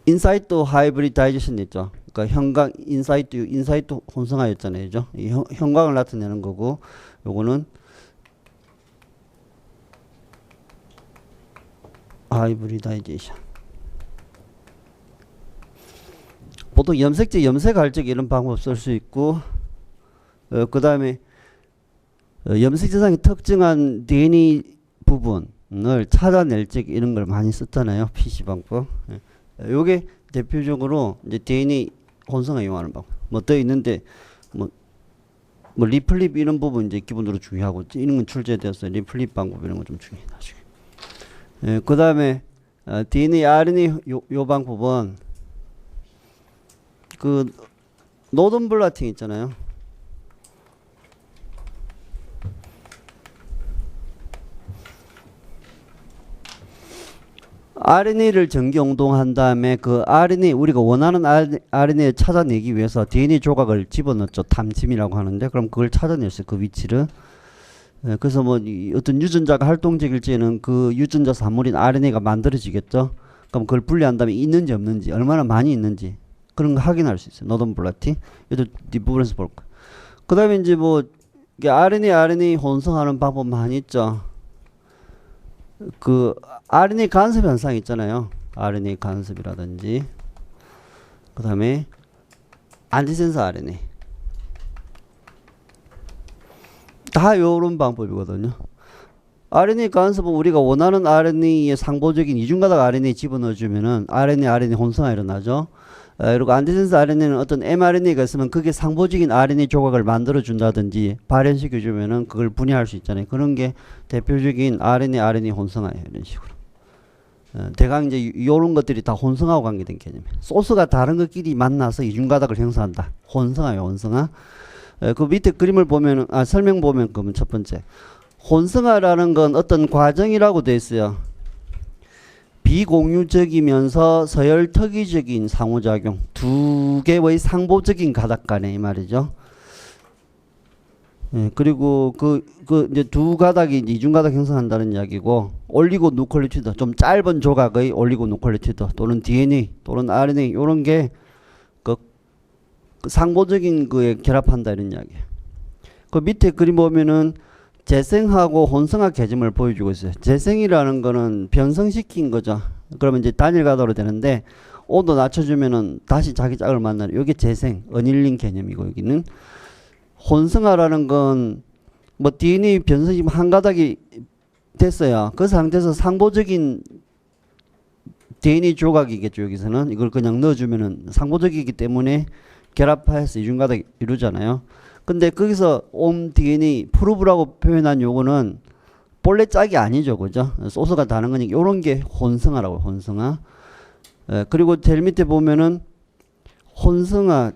인사이트 하이브리다이제션 있죠. 그러니까 형광 인사이트 혼성화였잖아요. 그죠? 이 형광을 나타내는 거고 요거는 하이브리다이제이션. 보통 염색제 염색할 적에 이런 방법 쓸 수 있고 그 다음에 염색제상의 특정한 DNA 부분을 찾아낼 적에 이런 걸 많이 썼잖아요. PC 방법. 요게 대표적으로 이제 DNA 혼성화 이용하는 방법. 뭐 더 있는데 뭐 리플립 이런 부분 이제 기본적으로 중요하고 이런 건 출제되었어요. 리플립 방법 이런 거 좀 중요하다. 그 다음에 DNA, RNA 요 방법은 그 노던 블라팅 있잖아요. RNA를 전기용동한 다음에 그 RNA 우리가 원하는 RNA를 찾아내기 위해서 DNA 조각을 집어넣죠. 탐침이라고 하는데 그럼 그걸 찾아냈어요. 그 위치를. 그래서 뭐 어떤 유전자가 활동적일 때는 그 유전자 산물인 RNA가 만들어지겠죠. 그럼 그걸 분리한 다음에 있는지 없는지 얼마나 많이 있는지 그런 거 확인할 수 있어요. 노던 블라팅. 이것도 뒷부분에서 볼 거예요. 그 다음에 이제 뭐 RNA 혼성하는 방법 많이 있죠. 그 RNA 간섭 현상 있잖아요. RNA 간섭이라든지 그 다음에 안티센스 RNA 다 요런 방법이거든요. RNA 간섭은 우리가 원하는 RNA의 상보적인 이중가닥 RNA 집어넣어주면은 RNA 혼성화 일어나죠. 그리고 안티센스 RNA는 어떤 mRNA가 있으면 그게 상보적인 RNA 조각을 만들어 준다든지 발현시켜 주면은 그걸 분해할 수 있잖아요. 그런 게 대표적인 RNA 혼성화예요. 이런 식으로. 대강 이제 이런 것들이 다 혼성하고 관계된 개념이에요. 소스가 다른 것끼리 만나서 이중가닥을 형성한다. 혼성화예요. 혼성화. 그 밑에 그림을 보면 설명 보면 그러면 첫 번째 혼성화라는 건 어떤 과정이라고 돼 있어요. 비공유적이면서 서열특이적인 상호작용, 두 개의 상보적인 가닥 간에 이 말이죠. 그리고 이제 두 가닥이 이제 이중가닥 형성한다는 이야기고, 올리고누클레오티드, 좀 짧은 조각의 올리고누클레오티드 또는 DNA 또는 RNA 이런 게 그 상보적인 거에 결합한다 이런 이야기예요. 그 밑에 그림 보면은 재생하고 혼성화 개념을 보여주고 있어요. 재생이라는 거는 변성시킨 거죠. 그러면 이제 단일 가닥으로 되는데 온도 낮춰주면은 다시 자기 짝을 만나는 이게 재생, 어닐링 개념이고, 여기는 혼성화라는 건 뭐 DNA 변성이 한 가닥이 됐어요. 그 상태에서 상보적인 DNA 조각이겠죠. 여기서는 이걸 그냥 넣어주면은 상보적이기 때문에 결합해서 이중가닥이 이루잖아요. 근데 거기서 DNA 프루브라고 표현한 요거는 본래 짝이 아니죠. 그죠? 소스가 다른 거니까 요런 게 혼성화라고, 혼성화. 그리고 제일 밑에 보면은 혼성화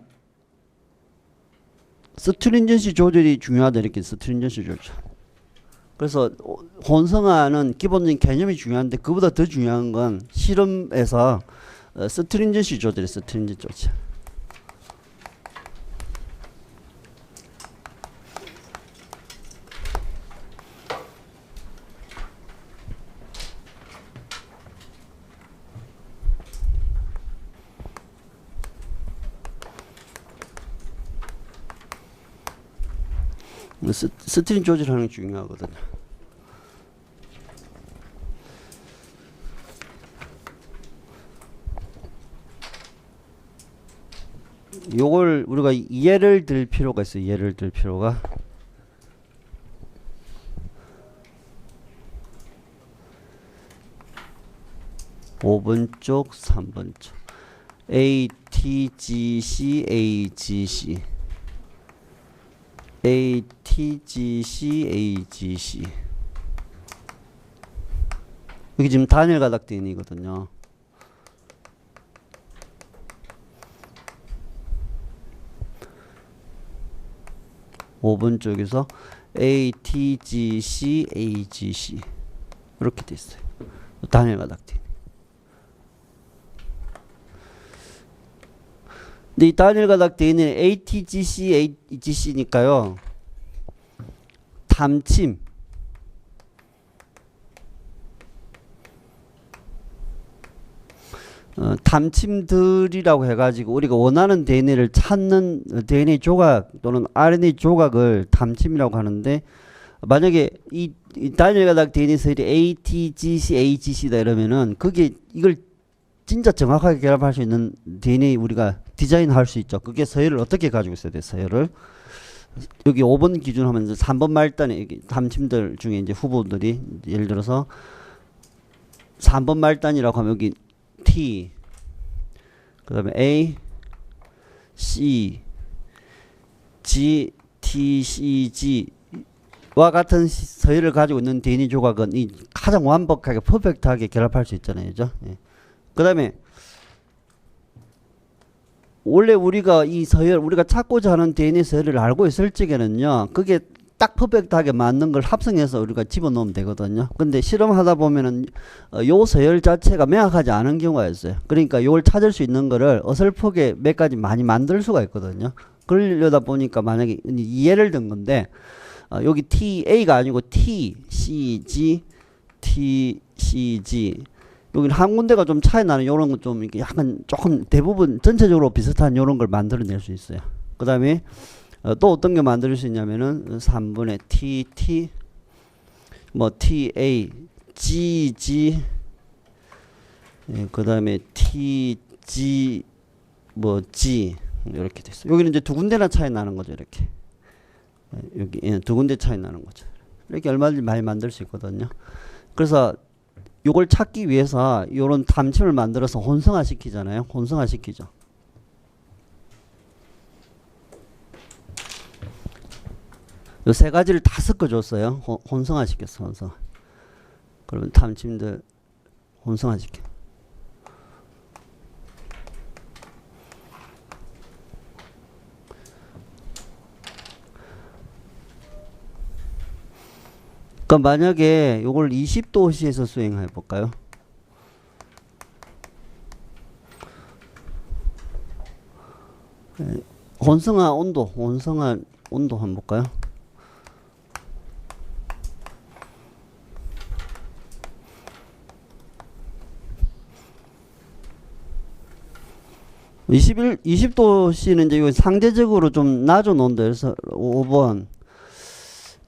스트링전시 조절이 중요하다 이렇게 스트링전시 조절. 그래서 혼성화는 기본적인 개념이 중요한데 그보다 더 중요한 건 실험에서 스트링전시 조절이 스트링전시 조절. 스트링 조절하는 게 중요하거든요. 요걸 우리가 예를 들 필요가 있어요. 예를 들 필요가. (5번) 쪽, (3번) 쪽. ATGC, AGC. ATGC, AGC. 여기 지금 단일 가닥 DNA거든요. (5번) 쪽에서 ATGC, AGC 이렇게 돼 있어요. 단일 가닥 DNA. 근데 이 단일 가닥 DNA는 ATGC, AGC니까요. 탐침. 탐침들이라고 해가지고 우리가 원하는 DNA를 찾는 DNA 조각 또는 RNA 조각을 탐침이라고 하는데, 만약에 이 단일 가닥 DNA 서열이 ATGC, AGC다 이러면은 그게 이걸 진짜 정확하게 결합할 수 있는 DNA 우리가 디자인할 수 있죠. 그게 서열을 어떻게 가지고 있어야 돼, 서열을. 여기 5번 기준 하면 3번 말단에 여기 탐침들 중에 이제 후보들이 예를 들어서 3번 말단이라고 하면 여기 T, 그 다음에 A, C, G, T, C, G와 같은 서열을 가지고 있는 DNA 조각은 이 가장 완벽하게 퍼펙트하게 결합할 수 있잖아요. 그죠? 예. 그 다음에 원래 우리가 이 서열, 우리가 찾고자 하는 DNA 서열을 알고 있을 적에는요, 그게 딱 퍼펙트하게 맞는 걸 합성해서 우리가 집어넣으면 되거든요. 근데 실험하다 보면은 요 서열 자체가 명확하지 않은 경우가 있어요. 그러니까 요걸 찾을 수 있는 거를 어설프게 몇 가지 많이 만들 수가 있거든요. 그러려다 보니까 만약에 예를 든 건데, 여기 TA가 아니고 TCG, TCG. 여기는 한 군데가 좀 차이 나는 요런 거 좀 이렇게 약간 조금 대부분 전체적으로 비슷한 요런 걸 만들어낼 수 있어요. 그 다음에 또 어떤 게 만들 수 있냐면은 3분의 TT 뭐 TA GG 그 다음에 TG 뭐 G 이렇게 됐어요. 여기는 이제 두 군데나 차이 나는 거죠. 이렇게 여기 두 군데 차이 나는 거죠. 이렇게 얼마든지 많이 만들 수 있거든요. 그래서 요걸 찾기 위해서 요런 탐침을 만들어서 혼성화 시키잖아요. 혼성화 시키죠. 요 세 가지를 다 섞어줬어요. 혼성화 시켰어, 혼성화. 그러면 탐침들 혼성화 시켜. 그러니까 만약에 요걸 20도씨에서 수행해 볼까요? 혼성화 온도 한번 볼까요? (21) 20도씨는 이제 이거 상대적으로 좀 낮은 온도. 그래서 5번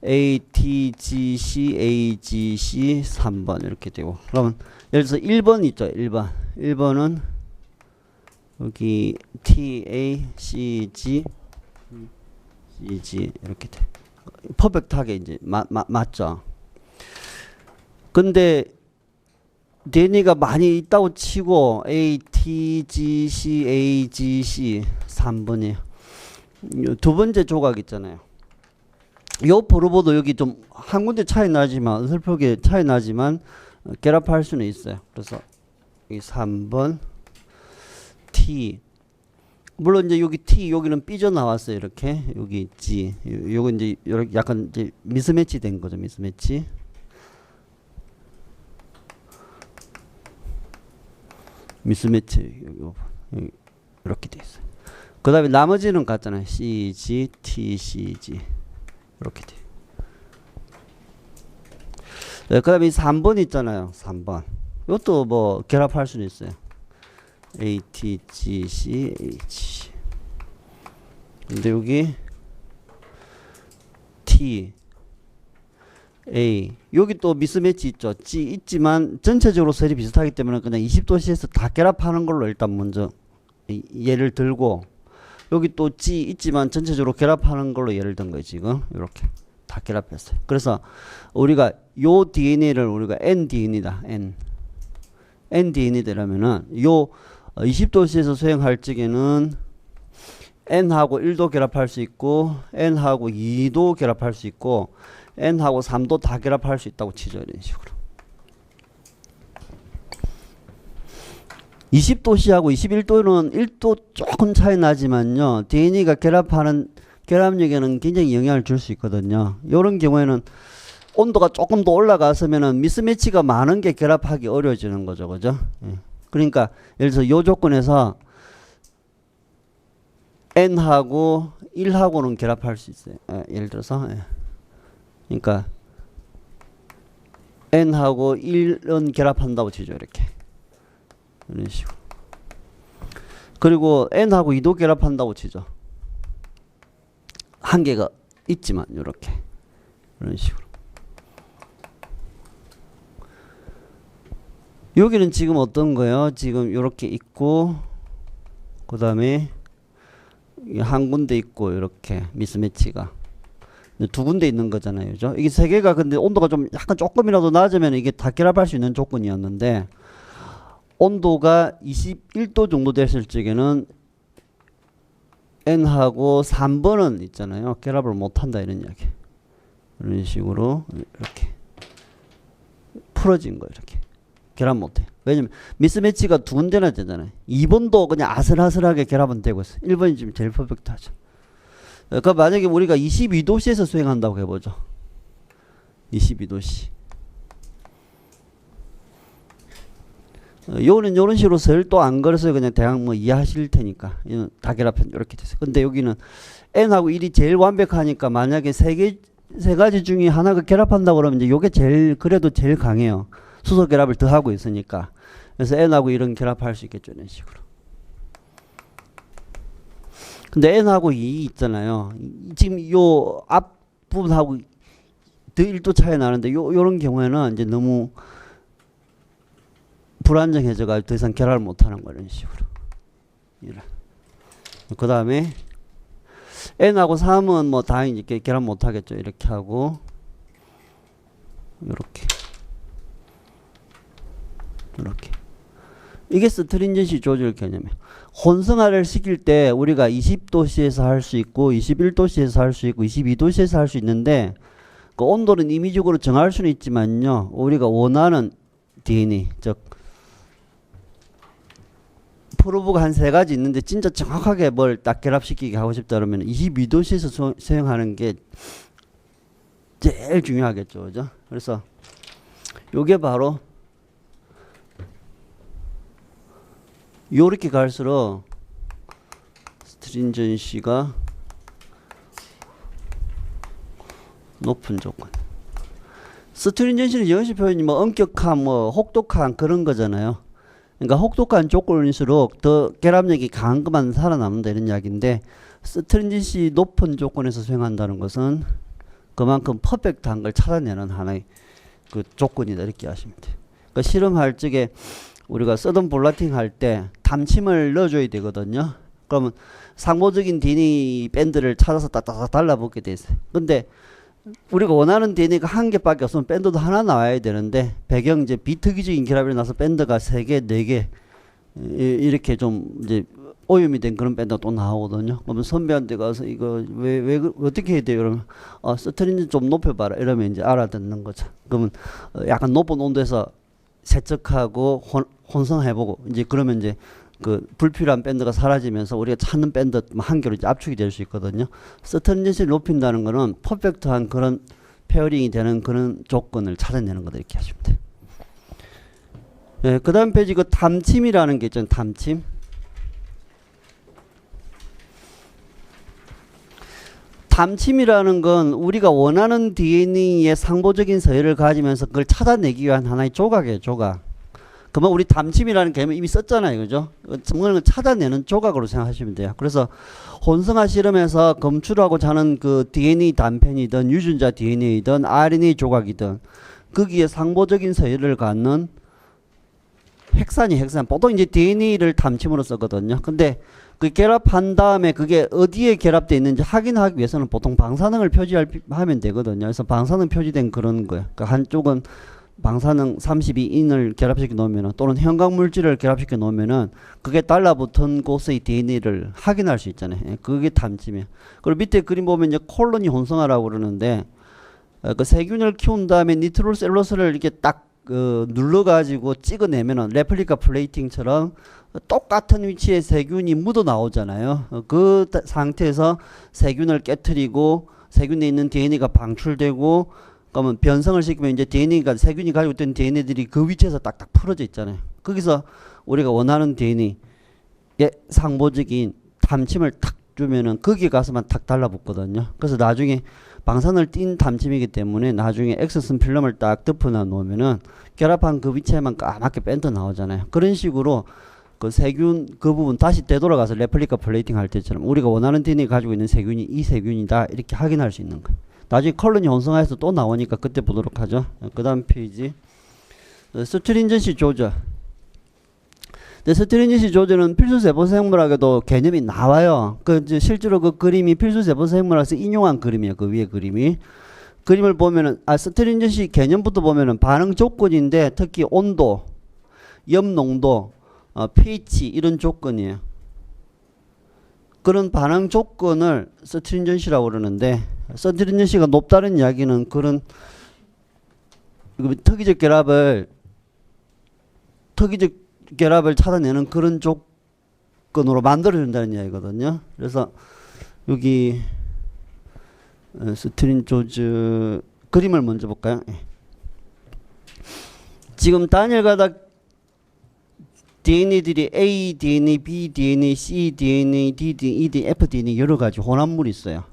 ATGC, AGC 3번 이렇게 되고, 그러면 예를 들어서 1번 있죠. 1번은 여기 TACG CG 이렇게 돼. 퍼펙트하게 이제 맞죠. 근데 DNA가 많이 있다고 치고 ATGC, AGC 3번이에요. 두 번째 조각 있잖아요. 요 프로보도 여기 좀 한 군데 차이 나지만, 어설프게 차이 나지만 결합할 수는 있어요. 그래서 이 3번 T, 물론 이제 여기 T 여기는 삐져 나왔어요. 이렇게 여기 G, 요거 이제 이렇게 약간 이제 미스매치 된 거죠. 미스매치. 여기 이렇게 돼 있어요. 그 다음에 나머지는 같잖아요. CG, TCG 이렇게 돼. 네, 그 다음에 3번 있잖아요. 3번. 이것도 뭐 결합할 수는 있어요. ATGC, H. 근데 여기 T, A. 여기 또 미스매치 있죠. G 있지만 전체적으로 설이 비슷하기 때문에 그냥 20도씨에서 다 결합하는 걸로 일단 먼저 예를 들고, 여기 또 G 있지만 전체적으로 결합하는 걸로 예를 든 거예요. 지금 이렇게 다 결합했어요. 그래서 우리가 요 DNA를 우리가 nDNA다. nDNA라면은 요 20도씨에서 수행할 적에는 n하고 1도 결합할 수 있고 n하고 2도 결합할 수 있고 n하고 3도 다 결합할 수 있다고 치죠. 이런 식으로. 20도씨하고 21도는 1도 조금 차이 나지만요. DNA가 결합력에는 굉장히 영향을 줄 수 있거든요. 이런 경우에는 온도가 조금 더 올라갔으면은 미스매치가 많은 게 결합하기 어려워지는 거죠. 그죠? 예. 그러니까 예를 들어서 이 조건에서 n하고 1하고는 결합할 수 있어요. 예. 예를 들어서 그러니까 n하고 1은 결합한다고 치죠. 이렇게. 이런 식으로. 그리고 n하고 2도 결합한다고 치죠. 한계가 있지만 이렇게. 이런 식으로. 여기는 지금 어떤 거예요? 지금 이렇게 있고 그 다음에 한 군데 있고 이렇게 미스매치가 두 군데 있는 거잖아요. 그죠? 이게 세 개가 근데 온도가 좀 약간 조금이라도 낮으면 이게 다 결합할 수 있는 조건이었는데, 온도가 21도 정도 됐을 적에는 n하고 3번은 있잖아요. 결합을 못한다 이런 이야기. 이런 식으로 이렇게 풀어진 거예요. 이렇게 결합 못해. 왜냐면 미스매치가 두 군데나 되잖아요. 2번도 그냥 아슬아슬하게 결합은 되고 있어요. 1번이 지금 제일 퍼펙트하죠. 그러니까 만약에 우리가 22도씨에서 수행한다고 해보죠. 22도씨. 요는 요런 식으로 설 또 안 걸어서 그냥 대강 뭐 이해하실 테니까 다 결합해 이렇게 됐어요. 근데 여기는 n하고 1이 제일 완벽하니까 만약에 세 가지 중에 하나가 결합한다고 그러면 이제 요게 제일 그래도 제일 강해요. 수소 결합을 더 하고 있으니까. 그래서 n하고 1은 결합할 수 있겠죠. 이런 식으로. 근데 n하고 2 있잖아요. 지금 요 앞부분하고 더 1도 차이 나는데 요런 경우에는 이제 너무 불안정해져가지고 더 이상 결합을 못하는 거 이런 식으로. 그 다음에 n하고 3은 뭐 당연히 이렇게 결합 못하겠죠. 이렇게 하고 이렇게 이게 스트린전시 조절 개념이에요. 혼성화를 시킬 때 우리가 20도씨에서 할 수 있고 21도씨에서 할 수 있고 22도씨에서 할 수 있는데 그 온도는 임의적으로 정할 수는 있지만요. 우리가 원하는 DNA 즉 프로브가 한 3가지 있는데 진짜 정확하게 뭘 딱 결합시키게 하고 싶다 그러면 22도씨에서 사용하는 게 제일 중요하겠죠. 그죠? 그래서 요게 바로 요렇게 갈수록 스트린전시가 높은 조건. 스트린전시는 영어식 표현이 뭐 엄격한 뭐 혹독한 그런 거잖아요. 그러니까 혹독한 조건일수록 더 결합력이 강한 것만 살아남는다 이런 이야기인데 스트린전시 높은 조건에서 수행한다는 것은 그만큼 퍼펙트한 걸 찾아내는 하나의 그 조건이다 이렇게 하시면 돼요. 그러니까 실험할 적에 우리가 서든 블라팅 할 때 담침을 넣어줘야 되거든요. 그러면 상호적인 DNA 밴드를 찾아서 딱딱딱 달라붙게 돼 있어요. 근데 우리가 원하는 DNA가 한 개밖에 없으면 밴드도 하나 나와야 되는데 배경 이제 비특이적인 결합이 나서 밴드가 3개, 4개 이렇게 좀 이제 오염이 된 그런 밴드가 또 나오거든요. 그러면 선배한테 가서 이거 왜 어떻게 해야 돼요? 그러면 스트린전 좀 높여봐라 이러면 이제 알아듣는 거죠. 그러면 약간 높은 온도에서 세척하고 혼성해보고 이제 그러면 이제 그 불필요한 밴드가 사라지면서 우리가 찾는 밴드 한 개로 이제 압축이 될 수 있거든요. 스트린전시를 높인다는 거는 퍼펙트한 그런 페어링이 되는 그런 조건을 찾아내는 거다 이렇게 하시면 돼요. 예, 그 다음 페이지 그 담침이라는 게 있잖아요. 담침. 담침이라는 건 우리가 원하는 DNA의 상보적인 서열을 가지면서 그걸 찾아내기 위한 하나의 조각이에요. 조각. 그러면 우리 담침이라는 개념 이미 썼잖아요. 그죠? 뭔가를 찾아내는 조각으로 생각하시면 돼요. 그래서 혼성화 실험에서 검출하고자 하는 그 DNA 단편이든 유전자 DNA이든 RNA 조각이든 거기에 상보적인 서열을 갖는 핵산이 보통 이제 DNA를 담침으로 쓰거든요. 근데 그 결합한 다음에 그게 어디에 결합되어 있는지 확인하기 위해서는 보통 방사능을 표지하면 되거든요. 그래서 방사능 표지된 그런 거예요. 그러니까 한쪽은 방사능 32인을 결합시켜 놓으면 또는 현각 물질을 결합시켜 놓으면은 그게 달라붙은 곳의 DNA를 확인할 수 있잖아요. 그게 담침이에요. 그리고 밑에 그림 보면 이제 콜로니 혼성화라고 그러는데 그 세균을 키운 다음에 니트로셀룰로스를 이렇게 딱 눌러가지고 찍어내면은 레플리카 플레이팅처럼 똑같은 위치에 세균이 묻어 나오잖아요. 그 상태에서 세균을 깨트리고 세균에 있는 DNA가 방출되고 그러면 변성을 시키면 이제 DNA가 세균이 가지고 있던 DNA들이 그 위치에서 딱딱 풀어져 있잖아요. 거기서 우리가 원하는 DNA의 상보적인 담침을 탁 주면은 거기에 가서만 탁 달라붙거든요. 그래서 나중에 방사능을 띈 담침이기 때문에 나중에 엑소슨 필름을 딱 덮어놔 놓으면은 결합한 그 위치에만 까맣게 밴드 나오잖아요. 그런 식으로 그 세균 그 부분 다시 되돌아가서 레플리카 플레이팅 할 때처럼 우리가 원하는 DNA 가지고 있는 세균이 이 세균이다 이렇게 확인할 수 있는 거예요. 나중에 컬러니 혼성화해서 또 나오니까 그때 보도록 하죠. 그 다음 페이지 스트린전시 조절. 스트린전시 조절은 필수세포생물학에도 개념이 나와요. 실제로 그 그림이 필수세포생물학에서 인용한 그림이에요. 그 위에 그림이. 그림을 보면은 스트린전시 개념부터 보면은 반응 조건인데 특히 온도, 염농도, pH 이런 조건이에요. 그런 반응 조건을 스트린전시라고 그러는데 스트린전시가 높다는 이야기는 그런 특이적 결합을 찾아내는 그런 조건으로 만들어준다는 이야기거든요. 그래서 여기 스트린 조즈 그림을 먼저 볼까요? 지금 단일 가닥 DNA들이 A DNA, B DNA, C DNA, D DNA, E DNA, F DNA 여러 가지 혼합물이 있어요.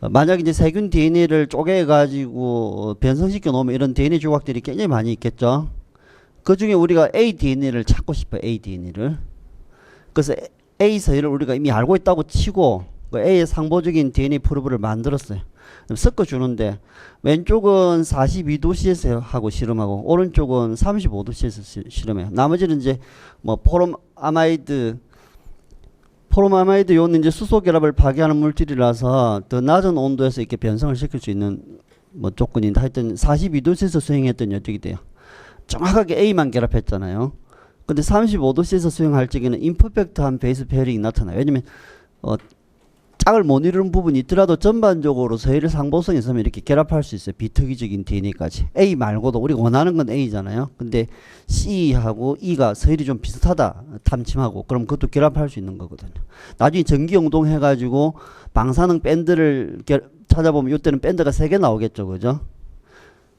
만약 이제 세균 DNA를 쪼개 가지고 변성시켜 놓으면 이런 DNA 조각들이 굉장히 많이 있겠죠. 그 중에 우리가 A DNA를 찾고 싶어요. A DNA를. 그래서 A 서열을 우리가 이미 알고 있다고 치고 그 A의 상보적인 DNA 프로브를 만들었어요. 섞어주는데 왼쪽은 42도씨에서 하고 실험하고 오른쪽은 35도씨에서 실험해요. 나머지는 이제 뭐 포름아마이드 요는 이제 수소 결합을 파괴하는 물질이라서 더 낮은 온도에서 이렇게 변성을 시킬 수 있는 뭐 조건인데 하여튼 42도씨에서 수행했더니 어떻게 돼요? 정확하게 A만 결합했잖아요. 근데 35도씨에서 수행할 적에는 임퍼펙트한 베이스 페어링이 나타나요. 왜냐면 짝을 못 이루는 부분이 있더라도 전반적으로 서열의 상보성이 있으면 이렇게 결합할 수 있어요. 비특이적인 DNA까지. A 말고도 우리가 원하는 건 A잖아요. 근데 C하고 E가 서열이 좀 비슷하다. 탐침하고. 그럼 그것도 결합할 수 있는 거거든요. 나중에 전기용동 해가지고 방사능 밴드를 찾아보면 이때는 밴드가 3개 나오겠죠. 그죠?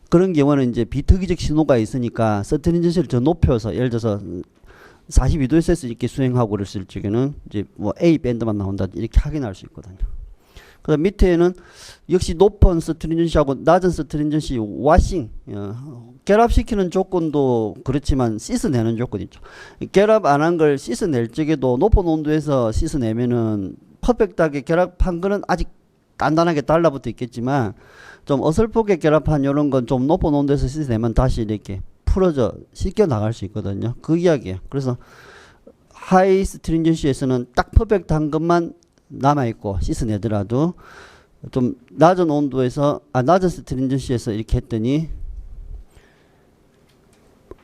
그런 경우는 이제 비특이적 신호가 있으니까 서트린전시를 더 높여서 예를 들어서 42도에서 이렇게 수행하고 그랬을 적에는 이제 뭐 A 밴드만 나온다 이렇게 확인할 수 있거든요. 그다음 밑에는 역시 높은 스트린전시하고 낮은 스트린전시 와싱 결합시키는 조건도 그렇지만 씻어내는 조건이 있죠. 결합 안 한 걸 씻어낼 적에도 높은 온도에서 씻어내면은 퍼펙트하게 결합한 거는 아직 단단하게 달라붙어 있겠지만 좀 어설프게 결합한 이런 건 좀 높은 온도에서 씻어내면 다시 이렇게 풀어져 씻겨 나갈 수 있거든요. 그 이야기예요. 그래서 하이 스트린전시에서는 딱 퍼펙트한 것만 남아있고 씻어내더라도 좀 낮은 온도에서 낮은 스트린전시에서 이렇게 했더니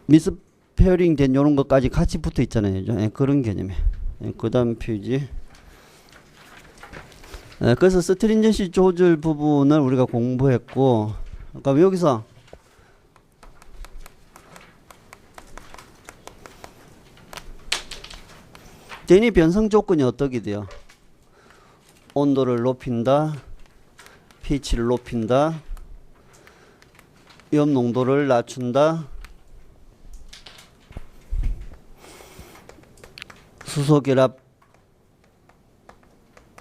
미스페어링 된 이런 것까지 같이 붙어 있잖아요. 예, 그런 개념이에요. 예, 그 다음 페이지. 그래서 스트린전시 조절 부분을 우리가 공부했고, 그럼 여기서 데니 변성 조건이 어떻게 돼요? 온도를 높인다, pH를 높인다, 염 농도를 낮춘다, 수소결합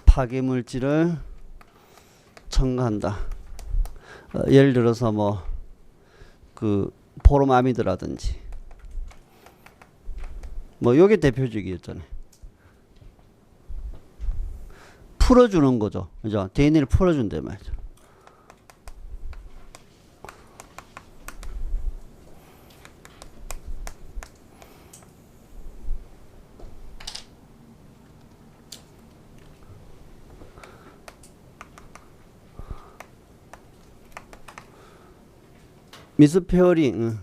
파괴물질을 첨가한다. 예를 들어서 뭐 그 포름아미드라든지 뭐 요게 대표적이었잖아요. 풀어주는 거죠. 그죠? DNA를 풀어준단 말이죠. 미스페어링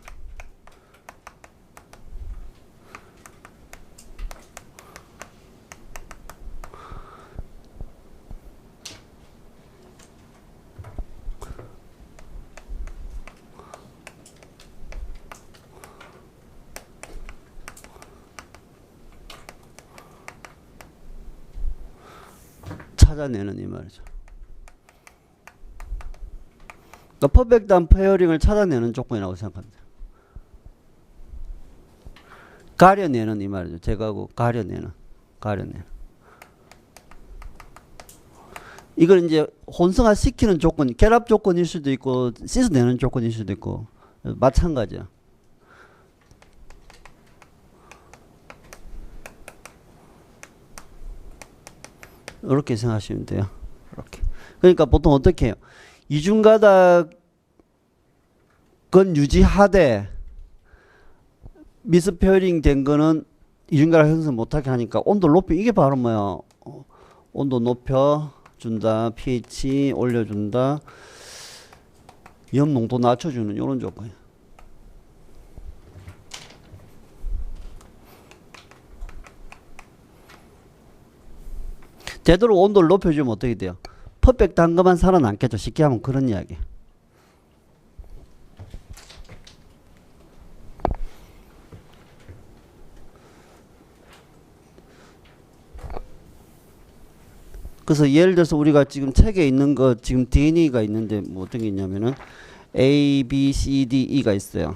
찾아내는 이 말이죠. 그러니까 퍼펙트한 페어링을 찾아내는 조건이라고 생각합니다. 가려내는 이 말이죠. 제거하고 가려내는. 이걸 이제 혼성화 시키는 조건, 결합 조건일 수도 있고 씻어내는 조건일 수도 있고 마찬가지야. 이렇게 생각하시면 돼요. 이렇게. 그러니까 보통 어떻게 해요? 이중가닥은 유지하되 미스페어링 된 거는 이중가닥 형성 못하게 하니까 온도 높이 이게 바로 뭐야? 온도 높여준다, pH 올려준다, 염 농도 낮춰주는 이런 조건이에요. 제대로 온도를 높여주면 어떻게 돼요? 퍼펙트한 것만 살아남겠죠. 쉽게 하면 그런 이야기. 그래서 예를 들어서 우리가 지금 책에 있는 거 지금 DNA가 있는데 뭐 어떤 게 있냐면은 A, B, C, D, E가 있어요.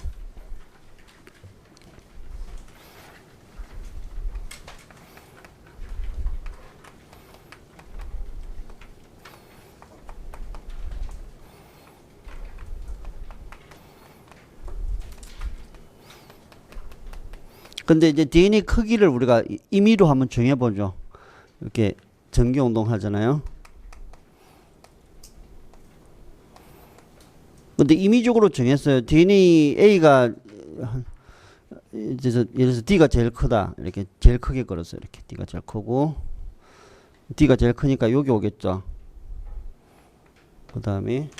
근데 이제 DNA 크기를 우리가 임의로 한번 정해보죠. 이렇게 전기운동 하잖아요. 근데 임의적으로 정했어요. DNA A가 예를 들어서 D가 제일 크다. 이렇게 제일 크게 걸었어요. 이렇게 D가 제일 크고 D가 제일 크니까 여기 오겠죠. 그 다음에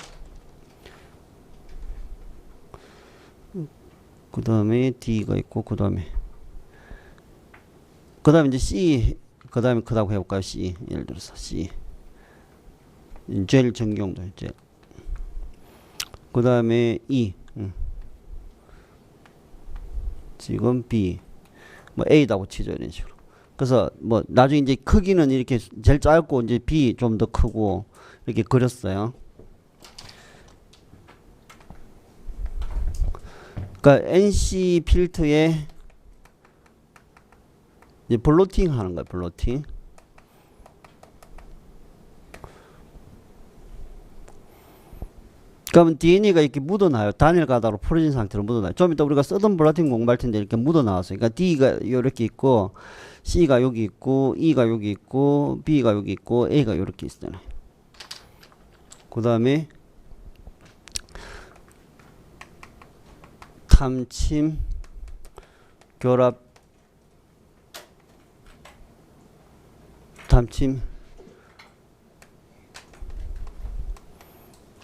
D가 있고 그 다음에 그 다음에 이제 C, 그 다음에 크다고 해볼까요? C. 예를 들어서 C. 제일 정경도, 제일. 그 다음에 E. 지금 B. 뭐 A다고 치죠. 이런 식으로. 그래서 뭐 나중에 이제 크기는 이렇게 제일 짧고 이제 B 좀 더 크고 이렇게 그렸어요. 그러니까 NC 필터에 이제 블로팅 하는 거예요. 블로팅. 그러면 DNA가 이렇게 묻어나요. 단일 가닥으로 풀어진 상태로 묻어나요. 좀 이따 우리가 쓰던 블로팅 공부할 텐데 이렇게 묻어나왔어요. 그러니까 D가 이렇게 있고 C가 여기 있고 E가 여기 있고 B가 여기 있고 A가 이렇게 있잖아요. 그 다음에 탐침 결합 탐침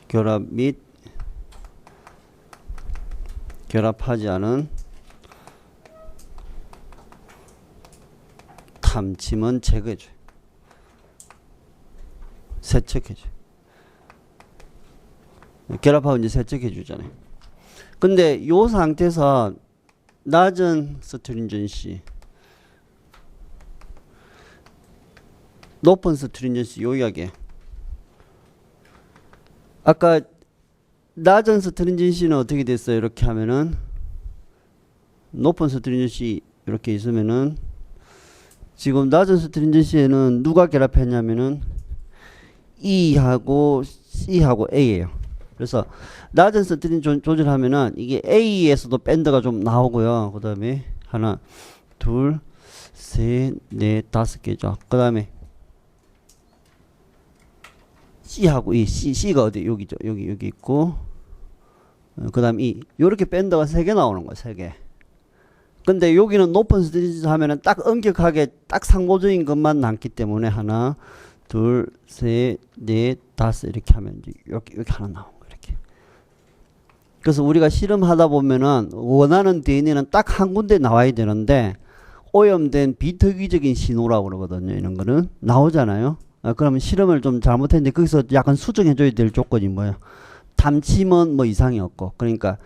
결합 및 결합하지 않은 탐침은 제거해줘요. 세척해줘요. 결합하고 이제 세척해주잖아요. 근데 요 상태에서 낮은 스트링전시, 높은 스트링전시 요약에 아까 낮은 스트링전시는 어떻게 됐어요? 이렇게 하면은 높은 스트링전시 이렇게 있으면은 지금 낮은 스트링전시에는 누가 결합했냐면은 E하고 C하고 A예요. 그래서 낮은 스트링 조절하면은 이게 A에서도 밴드가 좀 나오고요. 그 다음에 하나, 둘, 셋, 넷, 다섯 개죠. 그 다음에 C하고 E, C가 어디 여기죠. 여기 있고, 그 다음 E. 요렇게 밴드가 3개 나오는 거예요. 3개. 근데 여기는 높은 스트링 하면은 딱 엄격하게 딱 상호적인 것만 남기 때문에 하나, 둘, 셋, 넷, 다섯 이렇게 하면 이제 이렇게 하나 나오는 거예요. 이렇게. 그래서 우리가 실험하다 보면은 원하는 DNA는 딱 한 군데 나와야 되는데 오염된 비특이적인 신호라고 그러거든요. 이런 거는 나오잖아요. 그러면 실험을 좀 잘못했는데 거기서 약간 수정해줘야 될 조건이 뭐예요? 탐침은 뭐 이상이 없고, 그러니까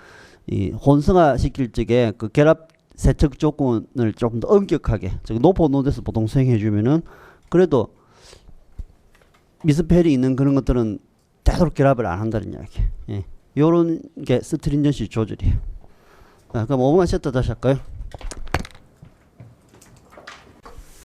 이 혼성화 시킬 적에 그 결합 세척 조건을 조금 더 엄격하게, 즉 높은 온도에서 보통 수행해주면은 그래도 미스펠이 있는 그런 것들은 되도록 결합을 안 한다는 이야기. 예. 요런 게 스트링전시 조절이에요. 그럼 5분만 쉬었다 다시 할까요?